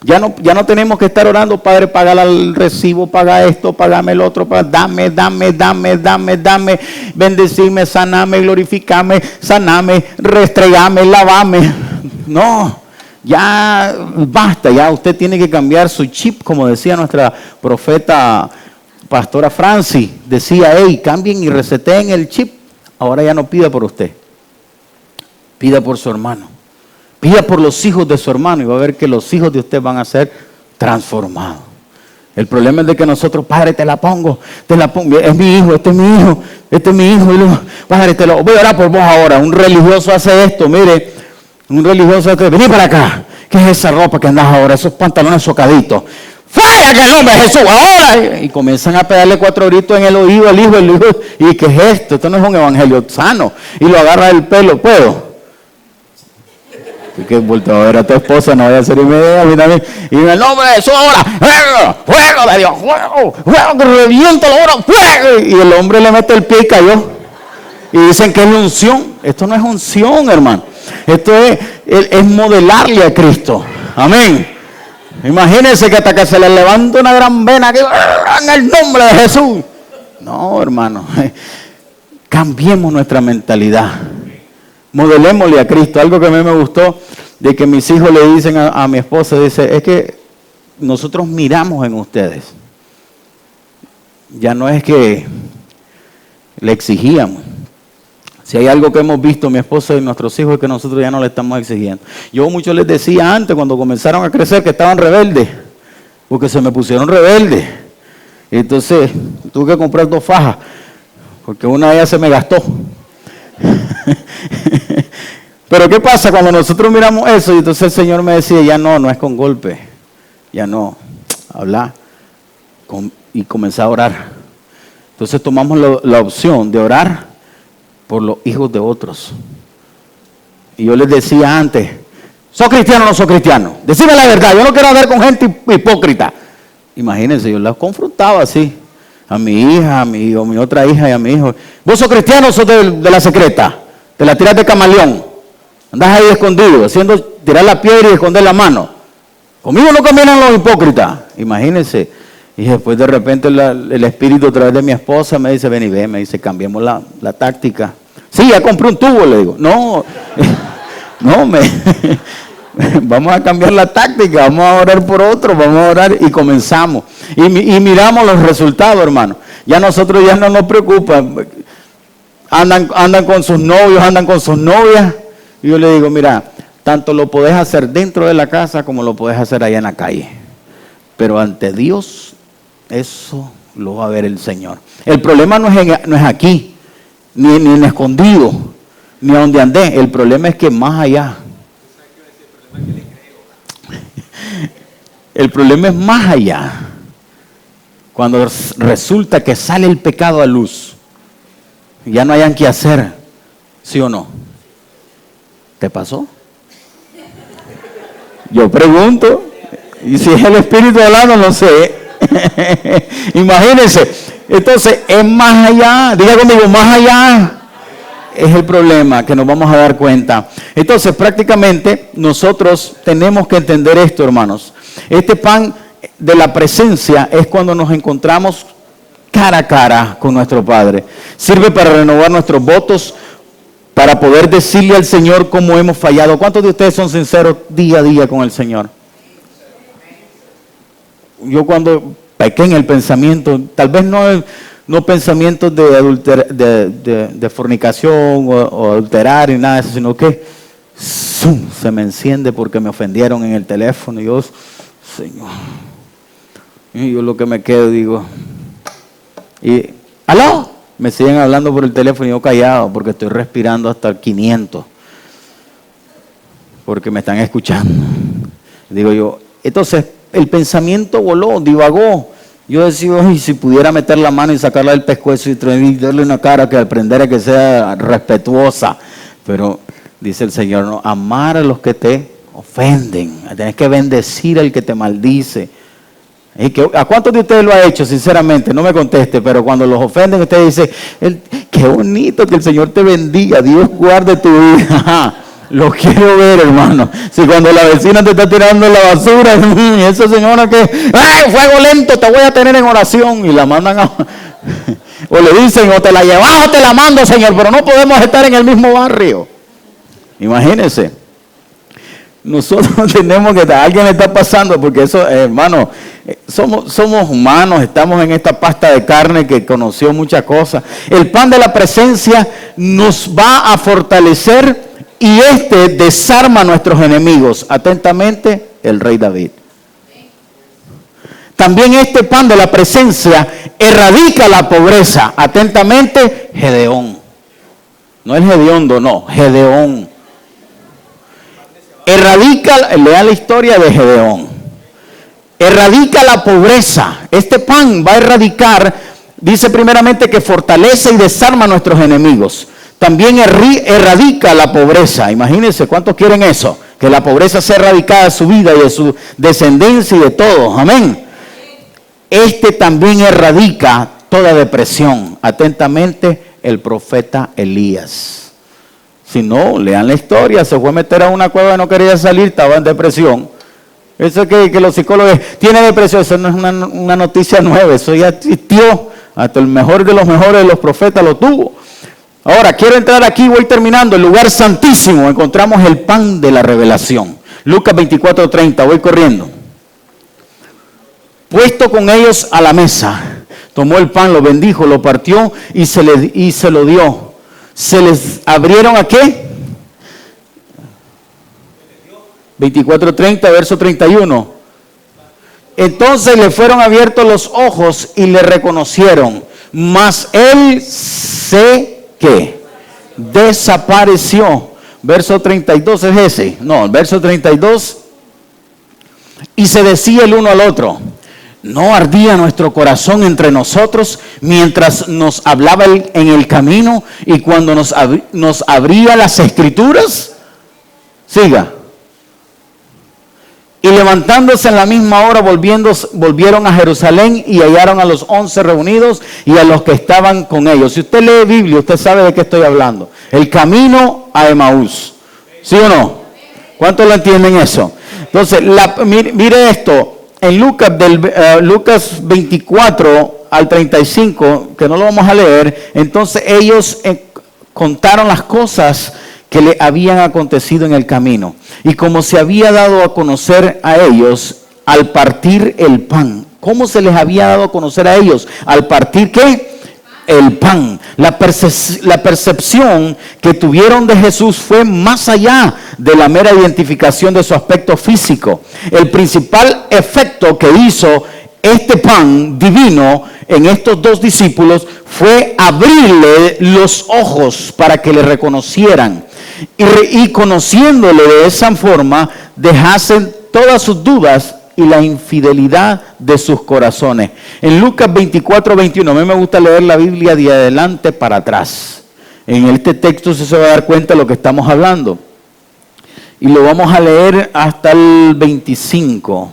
Ya no tenemos que estar orando, Padre, paga el recibo, paga esto, págame el otro, dame, bendecime, saname, glorificame, saname, restregame, lavame. No, ya basta, ya usted tiene que cambiar su chip, como decía nuestra profeta Pastora Francis, decía, hey, cambien y reseteen el chip. Ahora ya no pida por usted, pida por su hermano. Pida por los hijos de su hermano y va a ver que los hijos de usted van a ser transformados. El problema es de que nosotros, Padre, te la pongo, es mi hijo, este es mi hijo. Y luego, Padre, voy a orar por vos ahora. Un religioso hace esto, mire, vení para acá. ¿Qué es esa ropa que andas ahora? Esos pantalones socaditos. ¡Fuera que el nombre de Jesús ahora! Y comienzan a pegarle 4 gritos en el oído al hijo. ¿Y qué es esto? Esto no es un evangelio sano. Y lo agarra del pelo, ¿puedo? Que vuelto a ver a tu esposa, no vaya a ser inmediata, a mí también. Y en el nombre de Jesús ahora, fuego de Dios, fuego que revienta la hora, fuego. Y el hombre le mete el pie y cayó. Y dicen que es la unción. Esto no es unción, hermano. Esto es modelarle a Cristo. Amén. Imagínense que hasta que se le levanta una gran vena, que en el nombre de Jesús. No, hermano. Cambiemos nuestra mentalidad. Modelémosle a Cristo. Algo que a mí me gustó, de que mis hijos le dicen a mi esposa, dice, es que nosotros miramos en ustedes. Ya no es que le exigíamos. Si hay algo que hemos visto mi esposa y nuestros hijos es que nosotros ya no le estamos exigiendo. Yo mucho les decía antes, cuando comenzaron a crecer, que estaban rebeldes, porque se me pusieron rebeldes. Entonces tuve que comprar 2 fajas, porque una de ellas se me gastó. Pero ¿qué pasa cuando nosotros miramos eso? Y entonces el Señor me decía, ya no es con golpe, ya no, habla y comencé a orar. Entonces tomamos la opción de orar por los hijos de otros. Y yo les decía antes, ¿sos cristiano o no sos cristiano? Decime la verdad, yo no quiero hablar con gente hipócrita. Imagínense, yo las confrontaba así, a mi hija, a mi otra hija y a mi hijo. ¿Vos sos cristiano o sos de la secreta? ¿De la tiras de camaleón? Andás ahí escondido, haciendo tirar la piedra y esconder la mano. Conmigo no caminan los hipócritas. Imagínense. Y después de repente el espíritu a través de mi esposa me dice, ven y ve, me dice, cambiemos la táctica. Sí, ya compré un tubo, le digo. No, vamos a cambiar la táctica, vamos a orar por otro, vamos a orar y comenzamos. Y miramos los resultados, hermano. Ya nosotros ya no nos preocupa. Andan con sus novios, andan con sus novias. Y yo le digo, mira, tanto lo podés hacer dentro de la casa como lo podés hacer allá en la calle. Pero ante Dios, eso lo va a ver el Señor. El problema no es aquí, ni en escondido, ni a donde andé. El problema es que más allá. El problema es más allá. Cuando resulta que sale el pecado a luz, ya no hayan qué hacer, ¿sí o no? ¿Te pasó? Yo pregunto, y si es el Espíritu hablando, no sé. Imagínense. Entonces, es más allá, diga conmigo, más allá. Es el problema que nos vamos a dar cuenta. Entonces, prácticamente, nosotros tenemos que entender esto, hermanos. Este pan de la presencia es cuando nos encontramos cara a cara con nuestro Padre. Sirve para renovar nuestros votos, para poder decirle al Señor cómo hemos fallado. ¿Cuántos de ustedes son sinceros día a día con el Señor? Yo cuando pequé en el pensamiento, tal vez no pensamientos de fornicación o adulterar y nada de eso, sino que se me enciende porque me ofendieron en el teléfono. Y yo, Señor, y yo lo que me quedo digo, ¿aló? Me siguen hablando por el teléfono y yo callado porque estoy respirando hasta el 500 porque me están escuchando. Digo yo, entonces el pensamiento voló, divagó. Yo decía, ay, si pudiera meter la mano y sacarla del pescuezo y darle una cara que aprendiera que sea respetuosa. Pero dice el Señor, no, amar a los que te ofenden. Tienes que bendecir al que te maldice. ¿A cuántos de ustedes lo ha hecho, sinceramente? No me conteste, pero cuando los ofenden, usted dice, qué bonito que el Señor te bendiga, Dios guarde tu vida. Lo quiero ver, hermano. Si cuando la vecina te está tirando la basura, esa señora que, ¡ay, fuego lento, te voy a tener en oración! Y la mandan a... O le dicen, o te la llevas o te la mando, Señor, pero no podemos estar en el mismo barrio. Imagínense. Nosotros tenemos que, a alguien le está pasando, porque eso, hermano, somos humanos, estamos en esta pasta de carne que conoció muchas cosas. El pan de la presencia nos va a fortalecer y desarma a nuestros enemigos. Atentamente, el rey David. También este pan de la presencia erradica la pobreza. Atentamente, Gedeón. No el Gediondo, no, Gedeón. Lea la historia de Gedeón. Erradica la pobreza. Este pan va a erradicar, dice primeramente que fortalece y desarma a nuestros enemigos. También erradica la pobreza. Imagínense, ¿cuántos quieren eso? Que la pobreza sea erradicada de su vida y de su descendencia y de todos. Amén. Este también erradica toda depresión. Atentamente, el profeta Elías. Si no, lean la historia. Se fue a meter a una cueva y no quería salir, estaba en depresión. Eso que los psicólogos tienen depresión, eso no es una noticia nueva, eso ya existió. Hasta el mejor de los profetas lo tuvo. Ahora, quiero entrar aquí, voy terminando. El lugar santísimo, encontramos el pan de la revelación. Lucas 24:30, voy corriendo. Puesto con ellos a la mesa, tomó el pan, lo bendijo, lo partió y se lo dio. ¿Se les abrieron a qué? 24:30, verso 31. Entonces le fueron abiertos los ojos y le reconocieron. Mas él ¿qué? Desapareció. Verso 32 es ese. No, el verso 32. Y se decía el uno al otro: ¿no ardía nuestro corazón entre nosotros mientras nos hablaba en el camino y cuando nos abría las escrituras? Siga. Y levantándose en la misma hora volvieron a Jerusalén y hallaron a los 11 reunidos y a los que estaban con ellos. Si usted lee Biblia, usted sabe de qué estoy hablando. El camino a Emaús. ¿Sí o no? ¿Cuántos lo entienden eso? Entonces, mire esto. En Lucas 24 al 35, que no lo vamos a leer, entonces ellos contaron las cosas que le habían acontecido en el camino. Y como se había dado a conocer a ellos al partir el pan. ¿Cómo se les había dado a conocer a ellos? Al partir ¿qué? El pan. La percepción que tuvieron de Jesús fue más allá de la mera identificación de su aspecto físico. El principal efecto que hizo este pan divino en estos dos discípulos fue abrirle los ojos para que le reconocieran. Y conociéndole de esa forma, dejasen todas sus dudas y la infidelidad de sus corazones. En Lucas 24:21, a mí me gusta leer la Biblia de adelante para atrás. En este texto se va a dar cuenta de lo que estamos hablando. Y lo vamos a leer hasta el 25.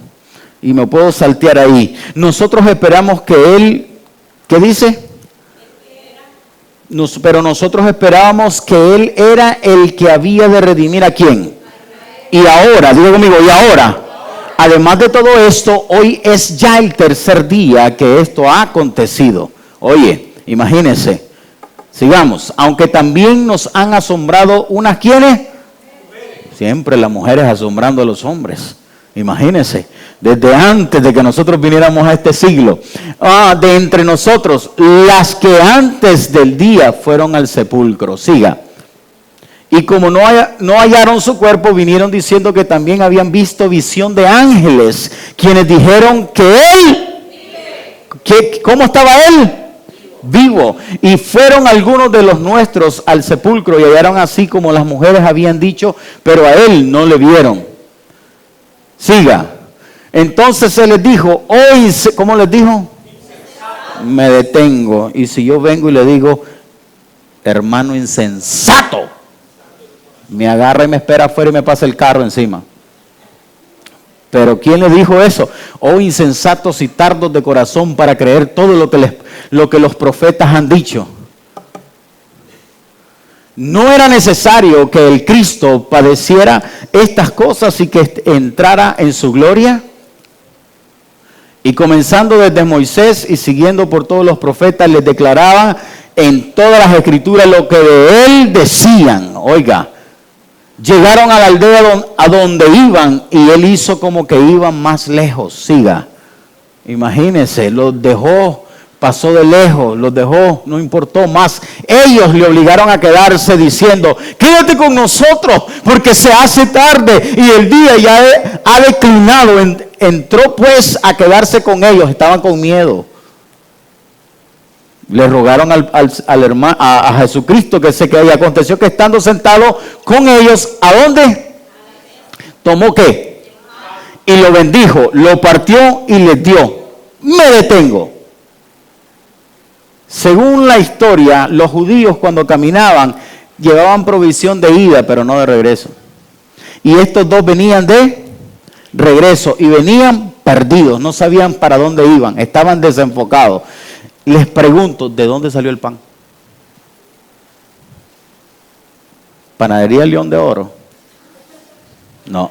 Y me puedo saltear ahí. Nosotros esperamos que Él, ¿qué dice? Pero nosotros esperábamos que Él era el que había de redimir ¿a quién? Y ahora, digo conmigo, y ahora. Además de todo esto, hoy es ya el tercer día que esto ha acontecido. Oye, imagínense. Sigamos. Aunque también nos han asombrado unas quienes. Siempre las mujeres asombrando a los hombres. Imagínense. Desde antes de que nosotros viniéramos a este siglo. De entre nosotros, las que antes del día fueron al sepulcro. Siga. Y como no hallaron su cuerpo, vinieron diciendo que también habían visto visión de ángeles, quienes dijeron que él, ¿cómo estaba él? Vivo. Y fueron algunos de los nuestros al sepulcro y hallaron así como las mujeres habían dicho, pero a él no le vieron. Siga. Entonces se les dijo, hoy, ¿cómo les dijo? Me detengo. Y si yo vengo y le digo, hermano insensato, me agarra y me espera afuera y me pasa el carro encima. Pero ¿quién le dijo eso? Oh insensatos y tardos de corazón para creer todo lo que los profetas han dicho. No era necesario que el Cristo padeciera estas cosas y que entrara en su gloria. Y comenzando desde Moisés y siguiendo por todos los profetas, les declaraba en todas las escrituras lo que de él decían. Oiga. Llegaron a la aldea a donde iban y él hizo como que iban más lejos. Siga. Imagínense, los dejó, pasó de lejos, los dejó, no importó más. Ellos le obligaron a quedarse diciendo, quédate con nosotros porque se hace tarde y el día ya ha declinado. Entró pues a quedarse con ellos, estaban con miedo. Le rogaron al hermano, a Jesucristo que se quedara. Y aconteció que estando sentado con ellos, ¿a dónde? ¿Tomó qué? Y lo bendijo, lo partió y les dio. Me detengo. Según la historia, los judíos cuando caminaban llevaban provisión de ida, pero no de regreso. Y estos dos venían de regreso y venían perdidos, no sabían para dónde iban, estaban desenfocados. Les pregunto, ¿de dónde salió el pan? ¿Panadería León de Oro? No.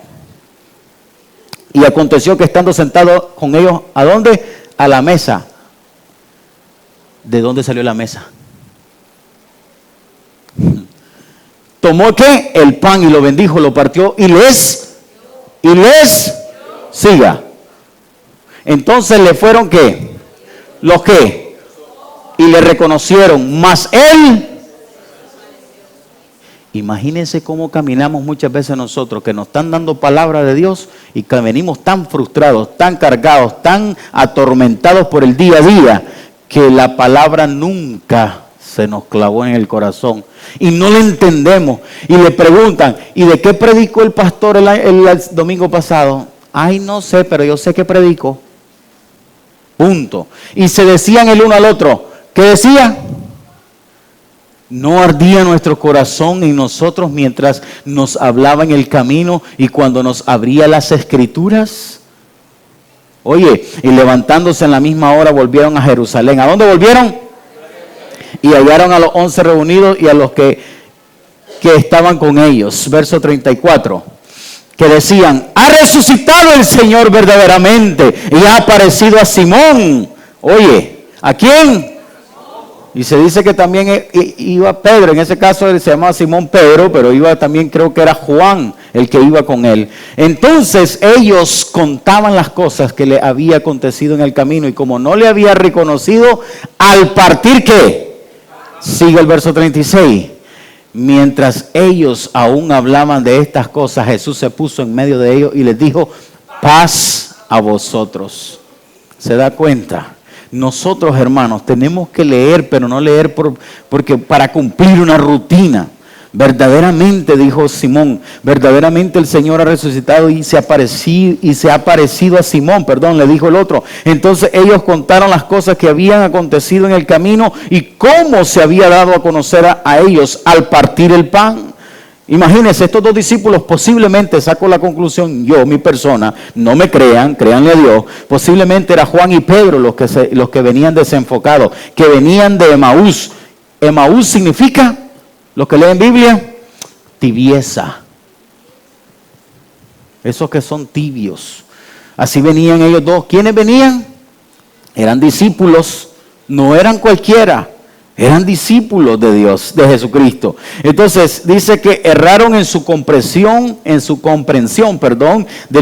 Y aconteció que estando sentado con ellos, ¿a dónde? A la mesa. ¿De dónde salió la mesa? Tomó ¿qué? El pan y lo bendijo, lo partió y les siga. Entonces le fueron ¿qué? Los que y le reconocieron, mas él. Imagínense cómo caminamos muchas veces nosotros, que nos están dando palabra de Dios y que venimos tan frustrados, tan cargados, tan atormentados por el día a día, que la palabra nunca se nos clavó en el corazón y no le entendemos. Y le preguntan, ¿y de qué predicó el pastor el domingo pasado? Ay, no sé, pero yo sé que predicó. Punto. Y se decían el uno al otro, ¿qué decía? No ardía nuestro corazón en nosotros mientras nos hablaba en el camino y cuando nos abría las escrituras. Oye, y levantándose en la misma hora volvieron a Jerusalén. ¿A dónde volvieron? Y hallaron a los 11 reunidos y a los que estaban con ellos. Verso 34. Que decían, ha resucitado el Señor verdaderamente y ha aparecido a Simón. Oye, ¿a quién? Y se dice que también iba Pedro, en ese caso él se llamaba Simón Pedro, pero iba también, creo que era Juan el que iba con él. Entonces ellos contaban las cosas que le había acontecido en el camino y como no le había reconocido, al partir ¿qué? Sigue el verso 36. Mientras ellos aún hablaban de estas cosas, Jesús se puso en medio de ellos y les dijo, paz a vosotros. ¿Se da cuenta? Nosotros, hermanos, tenemos que leer, pero no leer porque para cumplir una rutina. Verdaderamente, dijo Simón, verdaderamente el Señor ha resucitado y se ha aparecido a Simón, le dijo el otro. Entonces ellos contaron las cosas que habían acontecido en el camino y cómo se había dado a conocer a ellos al partir el pan. Imagínense, estos dos discípulos posiblemente, saco la conclusión, yo, mi persona, no me crean, créanle a Dios, posiblemente era Juan y Pedro los que venían desenfocados, que venían de Emaús. Emaús significa, los que leen Biblia, tibieza. Esos que son tibios. Así venían ellos dos. ¿Quiénes venían? Eran discípulos, no eran cualquiera. Eran discípulos de Dios, de Jesucristo. Entonces dice que erraron en su comprensión, de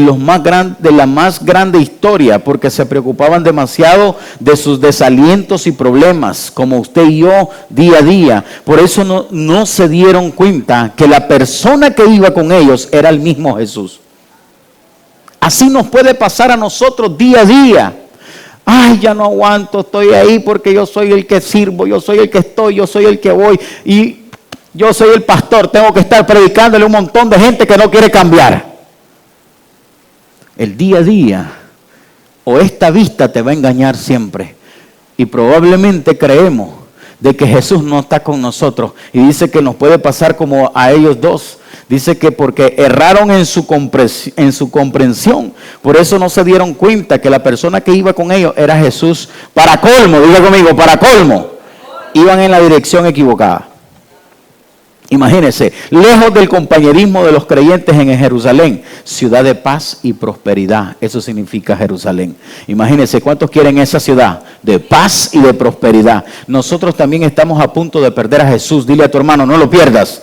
la más grande historia, porque se preocupaban demasiado de sus desalientos y problemas, como usted y yo día a día. Por eso no se dieron cuenta que la persona que iba con ellos era el mismo Jesús. Así nos puede pasar a nosotros día a día. Ay, ya no aguanto, estoy ahí porque yo soy el que sirvo, yo soy el que estoy, yo soy el que voy y yo soy el pastor, tengo que estar predicándole a un montón de gente que no quiere cambiar. El día a día o esta vista te va a engañar siempre y probablemente creemos de que Jesús no está con nosotros y dice que nos puede pasar como a ellos dos. Dice que porque erraron en su comprensión, por eso no se dieron cuenta que la persona que iba con ellos era Jesús. Para colmo, diga conmigo, para colmo, iban en la dirección equivocada. Imagínense, lejos del compañerismo de los creyentes en Jerusalén, ciudad de paz y prosperidad, eso significa Jerusalén. Imagínense, ¿cuántos quieren esa ciudad de paz y de prosperidad? Nosotros también estamos a punto de perder a Jesús. Dile a tu hermano, no lo pierdas.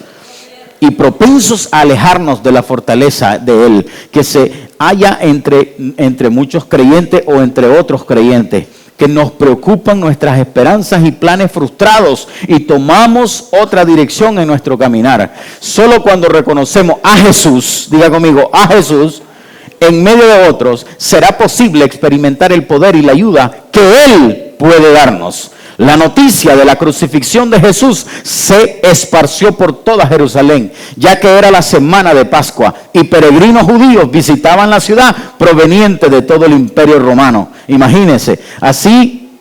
Y propensos a alejarnos de la fortaleza de Él, que se halla entre muchos creyentes o entre otros creyentes, que nos preocupan nuestras esperanzas y planes frustrados y tomamos otra dirección en nuestro caminar. Solo cuando reconocemos a Jesús, diga conmigo, a Jesús, en medio de otros, será posible experimentar el poder y la ayuda que Él puede darnos. La noticia de la crucifixión de Jesús se esparció por toda Jerusalén, ya que era la semana de Pascua y peregrinos judíos visitaban la ciudad provenientes de todo el imperio romano. Imagínense, así,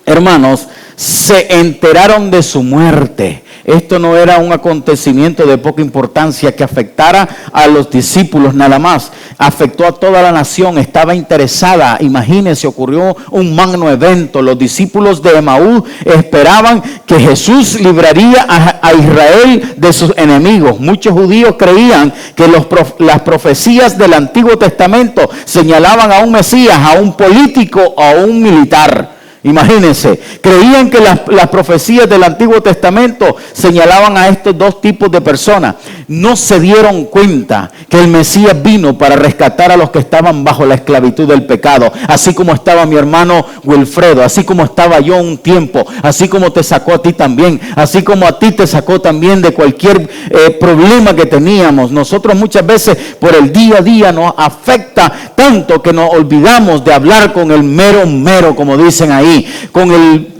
hermanos, se enteraron de su muerte. Esto no era un acontecimiento de poca importancia que afectara a los discípulos nada más. Afectó a toda la nación, estaba interesada. Imagínense, ocurrió un magno evento. Los discípulos de Emaús esperaban que Jesús libraría a Israel de sus enemigos. Muchos judíos creían que las profecías del Antiguo Testamento señalaban a un Mesías, a un político o a un militar. Imagínense, creían que las profecías del Antiguo Testamento señalaban a estos dos tipos de personas. No se dieron cuenta que el Mesías vino para rescatar a los que estaban bajo la esclavitud del pecado, así como estaba mi hermano Wilfredo, así como estaba yo un tiempo, así como te sacó a ti también, así como a ti te sacó también de cualquier problema que teníamos. Nosotros muchas veces por el día a día nos afecta tanto que nos olvidamos de hablar con el mero, como dicen ahí,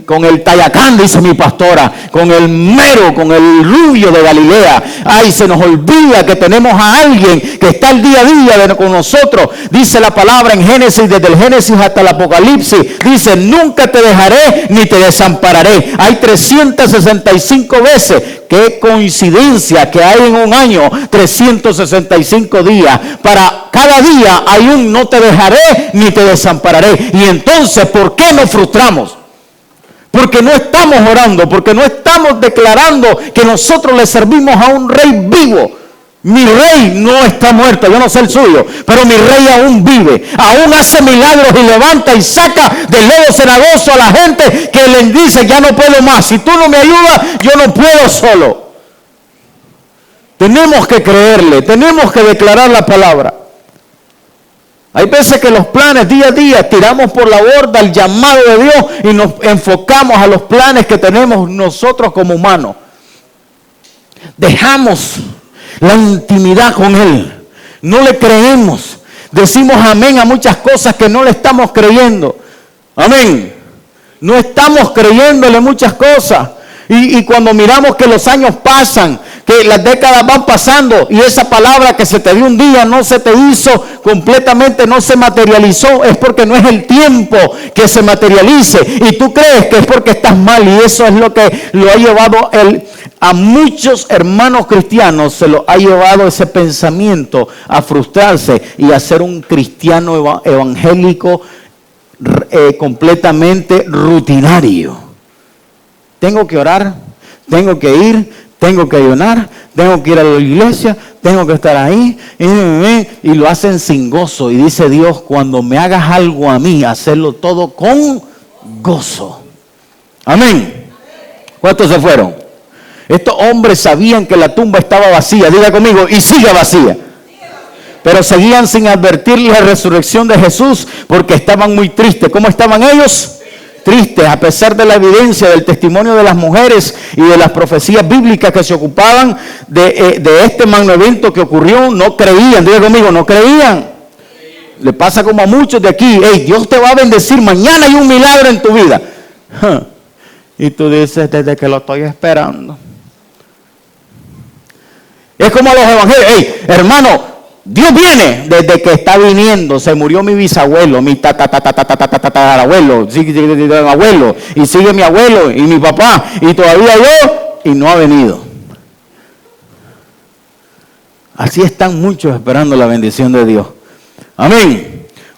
con el tayacán, dice mi pastora, con el mero, con el rubio de Galilea. Ay, se nos olvida que tenemos a alguien que está el día a día con nosotros. Dice la palabra en Génesis, desde el Génesis hasta el Apocalipsis, dice: nunca te dejaré ni te desampararé. Hay 365 veces. Qué coincidencia que hay en un año 365 días. Para cada día hay un no te dejaré ni te desampararé. Y entonces, ¿por qué nos frustramos? Porque no estamos orando, porque no estamos declarando que nosotros le servimos a un rey vivo. Mi rey no está muerto, yo no sé el suyo, pero mi rey aún vive, aún hace milagros y levanta y saca del lodo cenagoso a la gente que le dice: ya no puedo más, si tú no me ayudas, yo no puedo solo. Tenemos que creerle, tenemos que declarar la palabra. Hay veces que los planes día a día tiramos por la borda el llamado de Dios y nos enfocamos a los planes que tenemos nosotros como humanos. Dejamos la intimidad con Él. No le creemos. Decimos amén a muchas cosas que no le estamos creyendo. Amén. No estamos creyéndole muchas cosas. Y cuando miramos que los años pasan, que las décadas van pasando y esa palabra que se te dio un día no se te hizo completamente, no se materializó, es porque no es el tiempo que se materialice. Y tú crees que es porque estás mal, y eso es lo que lo ha llevado a muchos hermanos cristianos, se lo ha llevado ese pensamiento a frustrarse y a ser un cristiano evangélico completamente rutinario. Tengo que orar, tengo que ir, tengo que ayunar, tengo que ir a la iglesia, tengo que estar ahí, y lo hacen sin gozo. Y dice Dios: cuando me hagas algo a mí, hacerlo todo con gozo. Amén. ¿Cuántos se fueron? Estos hombres sabían que la tumba estaba vacía, diga conmigo, y sigue vacía. Pero seguían sin advertir la resurrección de Jesús porque estaban muy tristes. ¿Cómo estaban ellos? Tristes, a pesar de la evidencia del testimonio de las mujeres y de las profecías bíblicas que se ocupaban de este magno evento que ocurrió. No creían, diga conmigo, no creían. Le pasa como a muchos de aquí: hey, Dios te va a bendecir, mañana hay un milagro en tu vida. Y tú dices: desde que lo estoy esperando. Es como a los evangelios: hey, hermano, Dios viene desde que está viniendo. Se murió mi bisabuelo, mi tatarabuelo, abuelo, y sigue mi abuelo y mi papá, y todavía yo, y no ha venido. Así están muchos esperando la bendición de Dios. Amén.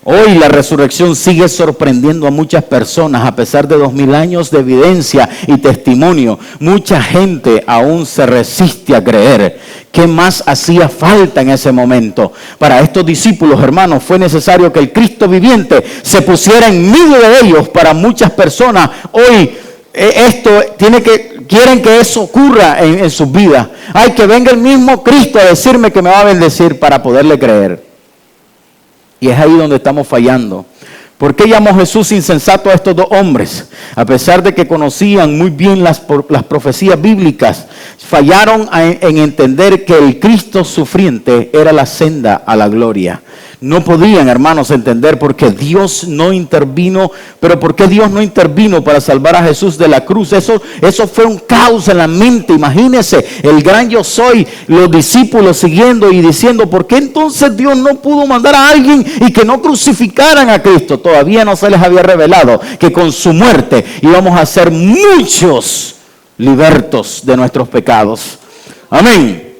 Hoy la resurrección sigue sorprendiendo a muchas personas a pesar de 2000 años de evidencia y testimonio. Mucha gente aún se resiste a creer. ¿Qué más hacía falta en ese momento? Para estos discípulos, hermanos, fue necesario que el Cristo viviente se pusiera en medio de ellos. Para muchas personas hoy quieren que eso ocurra en sus vidas. Hay que venga el mismo Cristo a decirme que me va a bendecir para poderle creer. Y es ahí donde estamos fallando. ¿Por qué llamó Jesús insensato a estos dos hombres? A pesar de que conocían muy bien las profecías bíblicas, fallaron en entender que el Cristo sufriente era la senda a la gloria. No podían, hermanos, entender por qué Dios no intervino. Pero ¿por qué Dios no intervino para salvar a Jesús de la cruz? Eso fue un caos en la mente. Imagínense, el gran yo soy, los discípulos siguiendo y diciendo: ¿por qué entonces Dios no pudo mandar a alguien y que no crucificaran a Cristo? Todavía no se les había revelado que con su muerte íbamos a ser muchos libertos de nuestros pecados. Amén.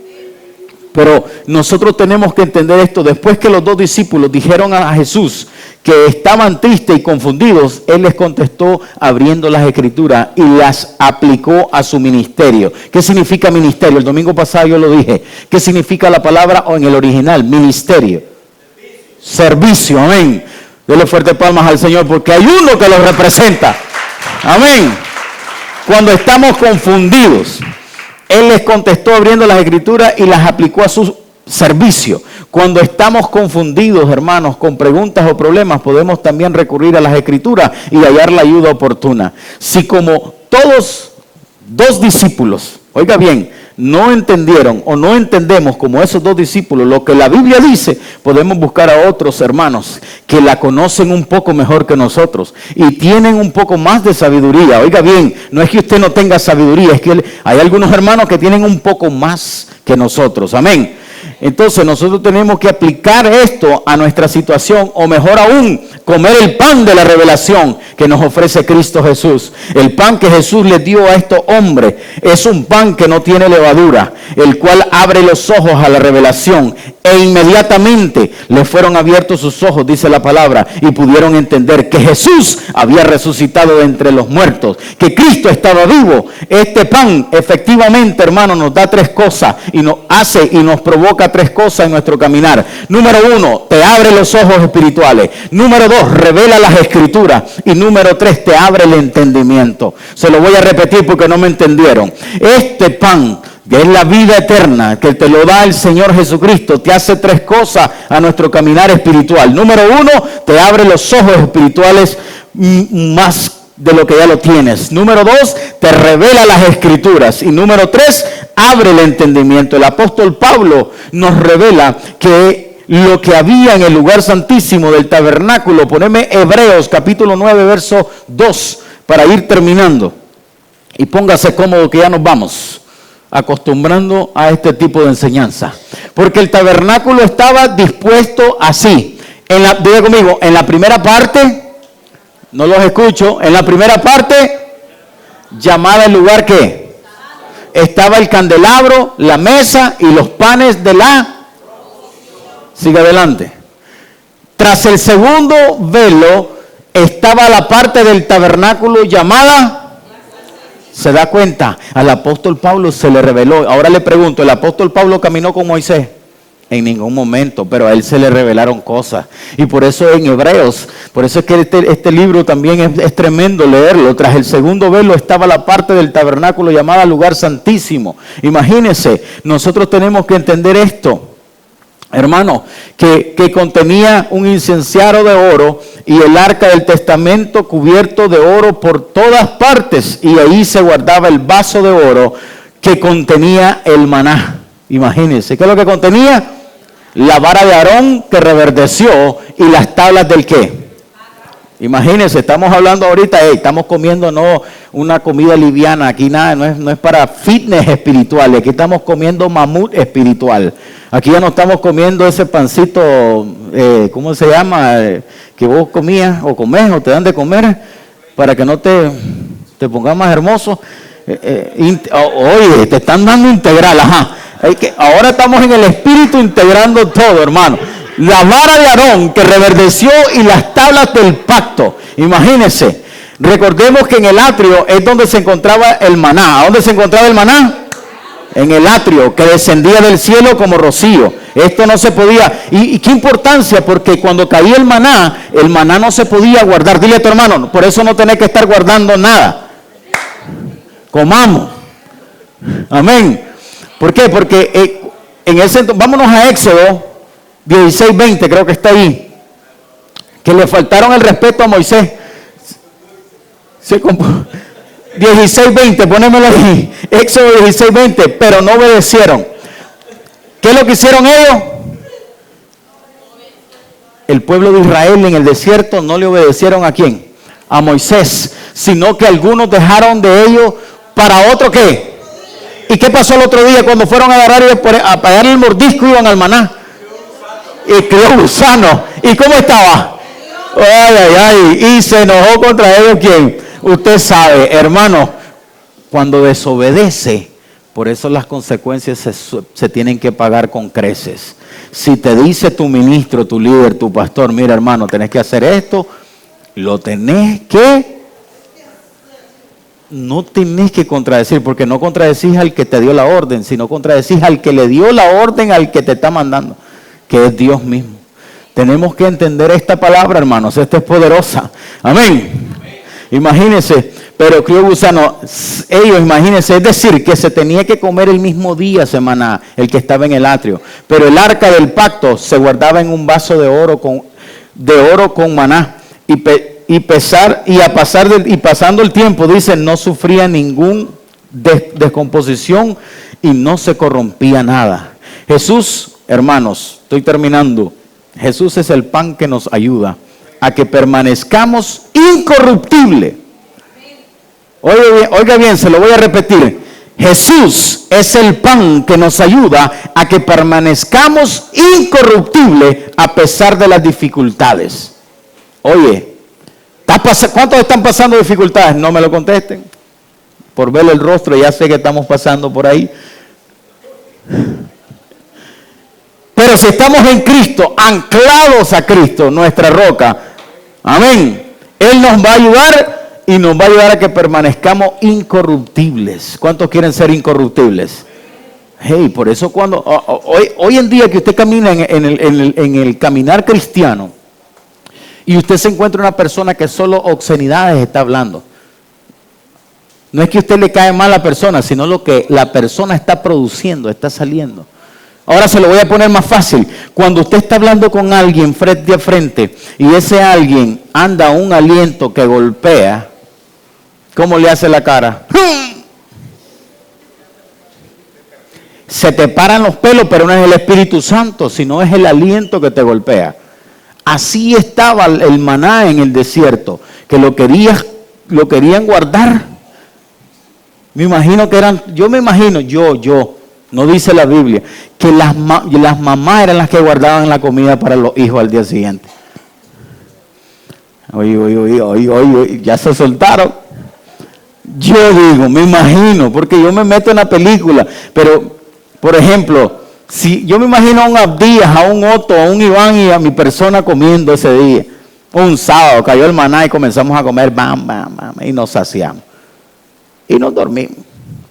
Pero nosotros tenemos que entender esto. Después que los dos discípulos dijeron a Jesús que estaban tristes y confundidos, Él les contestó abriendo las Escrituras y las aplicó a su ministerio. ¿Qué significa ministerio? El domingo pasado yo lo dije. ¿Qué significa la palabra o en el original? Ministerio. Servicio. Amén. Dele fuerte palmas al Señor porque hay uno que lo representa. Amén. Cuando estamos confundidos, Él les contestó abriendo las Escrituras y las aplicó a su servicio. Cuando estamos confundidos, hermanos, con preguntas o problemas, podemos también recurrir a las Escrituras y hallar la ayuda oportuna. Si como todos dos discípulos, oiga bien, no entendieron o no entendemos como esos dos discípulos lo que la Biblia dice, podemos buscar a otros hermanos que la conocen un poco mejor que nosotros y tienen un poco más de sabiduría. Oiga bien, no es que usted no tenga sabiduría, es que hay algunos hermanos que tienen un poco más que nosotros. Amén. Entonces nosotros tenemos que aplicar esto a nuestra situación, o mejor aún, comer el pan de la revelación que nos ofrece Cristo Jesús. El pan que Jesús les dio a estos hombres es un pan que no tiene levadura, el cual abre los ojos a la revelación, e inmediatamente les fueron abiertos sus ojos, dice la palabra, y pudieron entender que Jesús había resucitado de entre los muertos, que Cristo estaba vivo. Este pan efectivamente, hermano, nos da tres cosas y nos hace y nos provoca tres cosas en nuestro caminar. Número uno, te abre los ojos espirituales. Número dos, revela las Escrituras. Y número tres, te abre el entendimiento. Se lo voy a repetir porque no me entendieron. Este pan, que es la vida eterna, que te lo da el Señor Jesucristo, te hace tres cosas a nuestro caminar espiritual. Número uno, te abre los ojos espirituales más de lo que ya lo tienes. Número dos, te revela las Escrituras. Y número tres, abre el entendimiento. El apóstol Pablo nos revela que lo que había en el lugar santísimo del tabernáculo, poneme Hebreos capítulo 9 verso 2 para ir terminando. Y póngase cómodo que ya nos vamos acostumbrando a este tipo de enseñanza. Porque el tabernáculo estaba dispuesto así. Diga conmigo, en la primera parte, no los escucho, en la primera parte, llamada el lugar ¿qué? Estaba el candelabro, la mesa y los panes de la... Siga adelante. Tras el segundo velo, estaba la parte del tabernáculo llamada... ¿Se da cuenta? Al apóstol Pablo se le reveló. Ahora le pregunto, ¿el apóstol Pablo caminó con Moisés? En ningún momento, pero a él se le revelaron cosas. Y por eso en Hebreos, por eso es que este libro también es tremendo leerlo. Tras el segundo velo estaba la parte del tabernáculo llamada lugar santísimo. Imagínense, nosotros tenemos que entender esto, hermano, que contenía un incenciario de oro y el arca del testamento cubierto de oro por todas partes, y ahí se guardaba el vaso de oro que contenía el maná. Imagínense, ¿qué es lo que contenía? La vara de Aarón que reverdeció y las tablas del ¿qué? Imagínense, estamos hablando ahorita, estamos comiendo no una comida liviana, aquí nada, no es para fitness espiritual, aquí estamos comiendo mamut espiritual. Aquí ya no estamos comiendo ese pancito, ¿cómo se llama? Que vos comías o comés o te dan de comer para que no te pongas más hermoso. Oye, te están dando integral, ajá. Ahora estamos en el espíritu integrando todo, hermano. La vara de Aarón que reverdeció y las tablas del pacto. Imagínense, recordemos que en el atrio es donde se encontraba el maná. ¿A dónde se encontraba el maná? En el atrio, que descendía del cielo como rocío. Esto no se podía. ¿Y qué importancia? Porque cuando caía el maná no se podía guardar. Dile a tu hermano, por eso no tenés que estar guardando nada. Comamos. Amén. ¿Por qué? Porque vámonos a Éxodo 16:20, creo que está ahí. Que le faltaron el respeto a Moisés. 16:20, ponémelo ahí. Éxodo 16:20, pero no obedecieron. ¿Qué es lo que hicieron ellos? El pueblo de Israel en el desierto no le obedecieron ¿a quién? A Moisés, sino que algunos dejaron de ellos para otro ¿qué? ¿Y qué pasó el otro día cuando fueron a agarrar y a pagar el mordisco? Iban al maná y crió gusano. ¿Y cómo estaba? Ay, y se enojó contra ellos ¿quién? Usted sabe, hermano, cuando desobedece, por eso las consecuencias se tienen que pagar con creces. Si te dice tu ministro, tu líder, tu pastor, mira hermano, tenés que hacer esto, lo tenés que... No tenés que contradecir, porque no contradecís al que te dio la orden, sino contradecís al que le dio la orden al que te está mandando, que es Dios mismo. Tenemos que entender esta palabra, hermanos, esta es poderosa. Amén. Imagínense, pero crió gusano, ellos imagínense, es decir, que se tenía que comer el mismo día, semana, el que estaba en el atrio. Pero el arca del pacto se guardaba en un vaso de oro con maná. Pasando el tiempo, dice, no sufría ninguna descomposición y no se corrompía nada. Jesús, hermanos, estoy terminando. Jesús es el pan que nos ayuda a que permanezcamos incorruptible. Oiga bien, se lo voy a repetir. Jesús es el pan que nos ayuda a que permanezcamos incorruptible a pesar de las dificultades. Oye, ¿cuántos están pasando dificultades? No me lo contesten. Por ver el rostro ya sé que estamos pasando por ahí. Pero si estamos en Cristo, anclados a Cristo, nuestra roca, amén, Él nos va a ayudar y nos va a ayudar a que permanezcamos incorruptibles. ¿Cuántos quieren ser incorruptibles? Hey, por eso cuando hoy en día que usted camina en el caminar cristiano y usted se encuentra una persona que solo obscenidades está hablando, no es que a usted le cae mal a la persona, sino lo que la persona está produciendo, está saliendo. Ahora se lo voy a poner más fácil. Cuando usted está hablando con alguien frente a frente y ese alguien anda un aliento que golpea, ¿cómo le hace la cara? Se te paran los pelos, pero no es el Espíritu Santo, sino es el aliento que te golpea. Así estaba el maná en el desierto, que lo querían guardar. Yo me imagino, no dice la Biblia, que las mamás eran las que guardaban la comida para los hijos al día siguiente. Oye, ya se soltaron. Yo digo, me imagino, porque yo me meto en la película, pero, por ejemplo, si yo me imagino a un Abdías, a un Otto, a un Iván y a mi persona comiendo ese día, un sábado, cayó el maná y comenzamos a comer, bam, y nos saciamos. Y nos dormimos.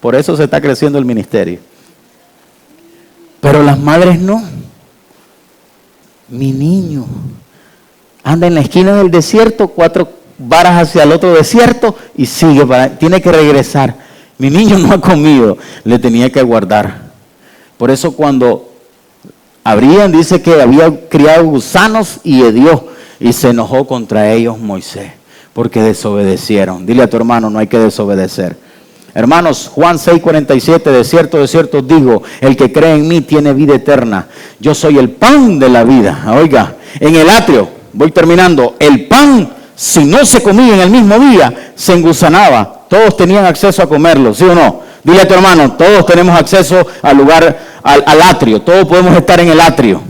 Por eso se está creciendo el ministerio. Pero las madres no. Mi niño anda en la esquina del desierto, 4 varas hacia el otro desierto y sigue, tiene que regresar. Mi niño no ha comido, le tenía que guardar. Por eso cuando abrían, dice que había criado gusanos y hedió, y se enojó contra ellos Moisés, porque desobedecieron. Dile a tu hermano, no hay que desobedecer. Hermanos, Juan 6:47, de cierto os digo, el que cree en mí tiene vida eterna. Yo soy el pan de la vida. Oiga, en el atrio, voy terminando, el pan, si no se comía en el mismo día, se engusanaba. Todos tenían acceso a comerlo, ¿sí o no? Dile a tu hermano, todos tenemos acceso al lugar, al atrio, todos podemos estar en el atrio.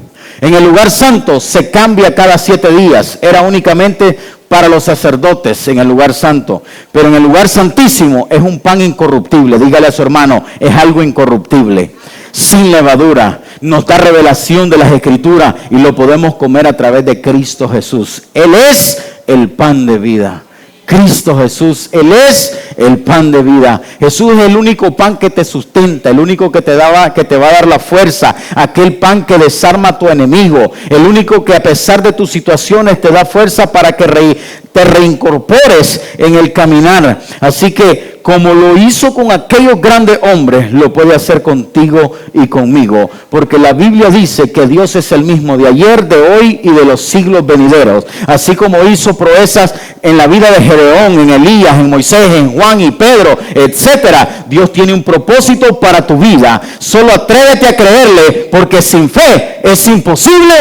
En el lugar santo se cambia cada 7 días, era únicamente para los sacerdotes en el lugar santo, pero en el lugar santísimo es un pan incorruptible. Dígale a su hermano, es algo incorruptible, sin levadura, nos da revelación de las Escrituras y lo podemos comer a través de Cristo Jesús. Él es el pan de vida. Cristo Jesús, Él es el pan de vida. Jesús es el único pan que te sustenta, el único que te va a dar la fuerza, aquel pan que desarma a tu enemigo, el único que a pesar de tus situaciones te da fuerza para que te reincorpores en el caminar. Así que como lo hizo con aquellos grandes hombres, lo puede hacer contigo y conmigo. Porque la Biblia dice que Dios es el mismo de ayer, de hoy y de los siglos venideros. Así como hizo proezas en la vida de Gedeón, en Elías, en Moisés, en Juan y Pedro, etcétera. Dios tiene un propósito para tu vida. Solo atrévete a creerle, porque sin fe es imposible.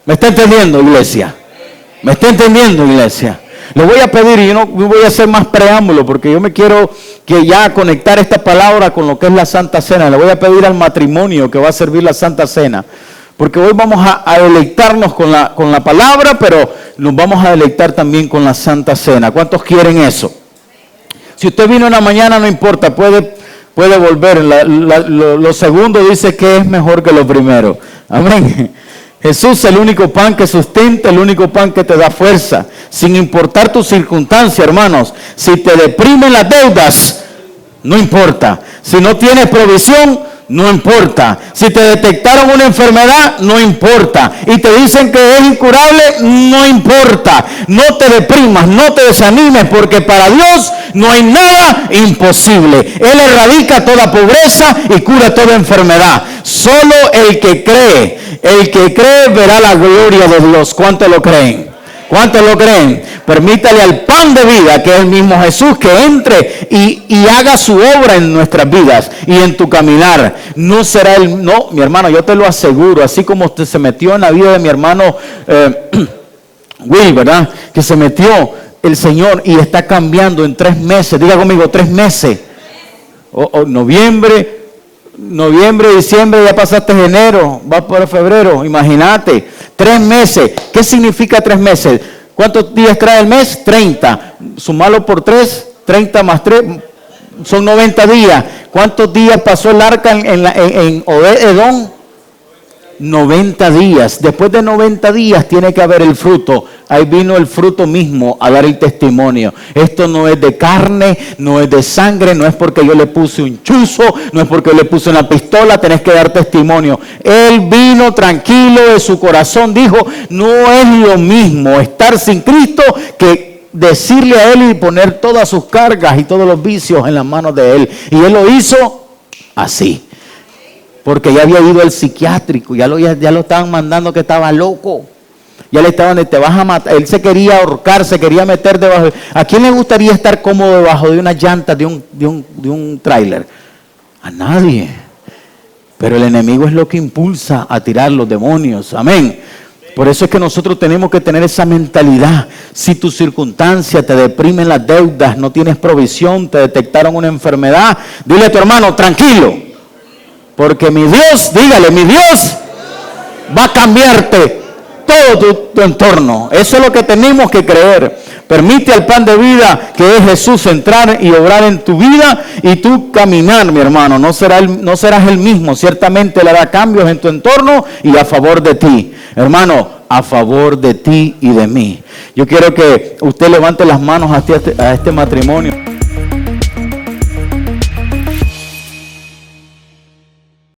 ¿Me está entendiendo, iglesia? ¿Me está entendiendo, iglesia? Le voy a pedir, y yo no voy a hacer más preámbulo, porque yo me quiero que ya conectar esta palabra con lo que es la Santa Cena. Le voy a pedir al matrimonio que va a servir la Santa Cena, porque hoy vamos a deleitarnos con la palabra, pero nos vamos a deleitar también con la Santa Cena. ¿Cuántos quieren eso? Si usted vino en la mañana, no importa, puede volver. Lo segundo dice que es mejor que lo primero. Amén. Jesús es el único pan que sustenta, el único pan que te da fuerza. Sin importar tu circunstancia, hermanos. Si te deprimen las deudas, no importa. Si no tienes provisión, no importa. Si te detectaron una enfermedad, no importa. Y te dicen que es incurable, no importa. No te deprimas, no te desanimes, porque para Dios no hay nada imposible. Él erradica toda pobreza y cura toda enfermedad. Solo el que cree verá la gloria de Dios. ¿Cuántos lo creen? ¿Cuántos lo creen? Permítale al pan de vida, que es el mismo Jesús, que entre y haga su obra en nuestras vidas y en tu caminar. No será no, mi hermano, yo te lo aseguro, así como usted se metió en la vida de mi hermano Will, ¿verdad? Que se metió el Señor y está cambiando en 3 meses. Diga conmigo, 3 meses. Noviembre, diciembre, ya pasaste enero, va por febrero, imagínate, 3 meses. ¿Qué significa 3 meses? ¿Cuántos días trae el mes? 30. Sumalo por 3, 30 más 3, son 90 días. ¿Cuántos días pasó el arca en Edom? 90 días. Después de 90 días tiene que haber el fruto. Ahí vino el fruto mismo a dar el testimonio. Esto no es de carne, no es de sangre, no es porque yo le puse un chuzo, no es porque yo le puse una pistola, tenés que dar testimonio. Él vino tranquilo de su corazón, dijo, no es lo mismo estar sin Cristo que decirle a Él y poner todas sus cargas y todos los vicios en las manos de Él. Y Él lo hizo así. Porque ya había ido al psiquiátrico, ya lo estaban mandando que estaba loco. Ya le estaban, te vas a matar. Él se quería ahorcar, se quería meter debajo. ¿A quién le gustaría estar cómodo debajo de una llanta de un tráiler? A nadie. Pero el enemigo es lo que impulsa a tirar los demonios. Amén. Por eso es que nosotros tenemos que tener esa mentalidad. Si tu circunstancia te deprimen las deudas, no tienes provisión, te detectaron una enfermedad, dile a tu hermano, tranquilo. Porque mi Dios, dígale, mi Dios va a cambiarte todo tu entorno. Eso es lo que tenemos que creer. Permite al pan de vida, que es Jesús, entrar y obrar en tu vida y tú caminar, mi hermano. No serás el mismo. Ciertamente le hará cambios en tu entorno y a favor de ti. Hermano, a favor de ti y de mí. Yo quiero que usted levante las manos a este matrimonio.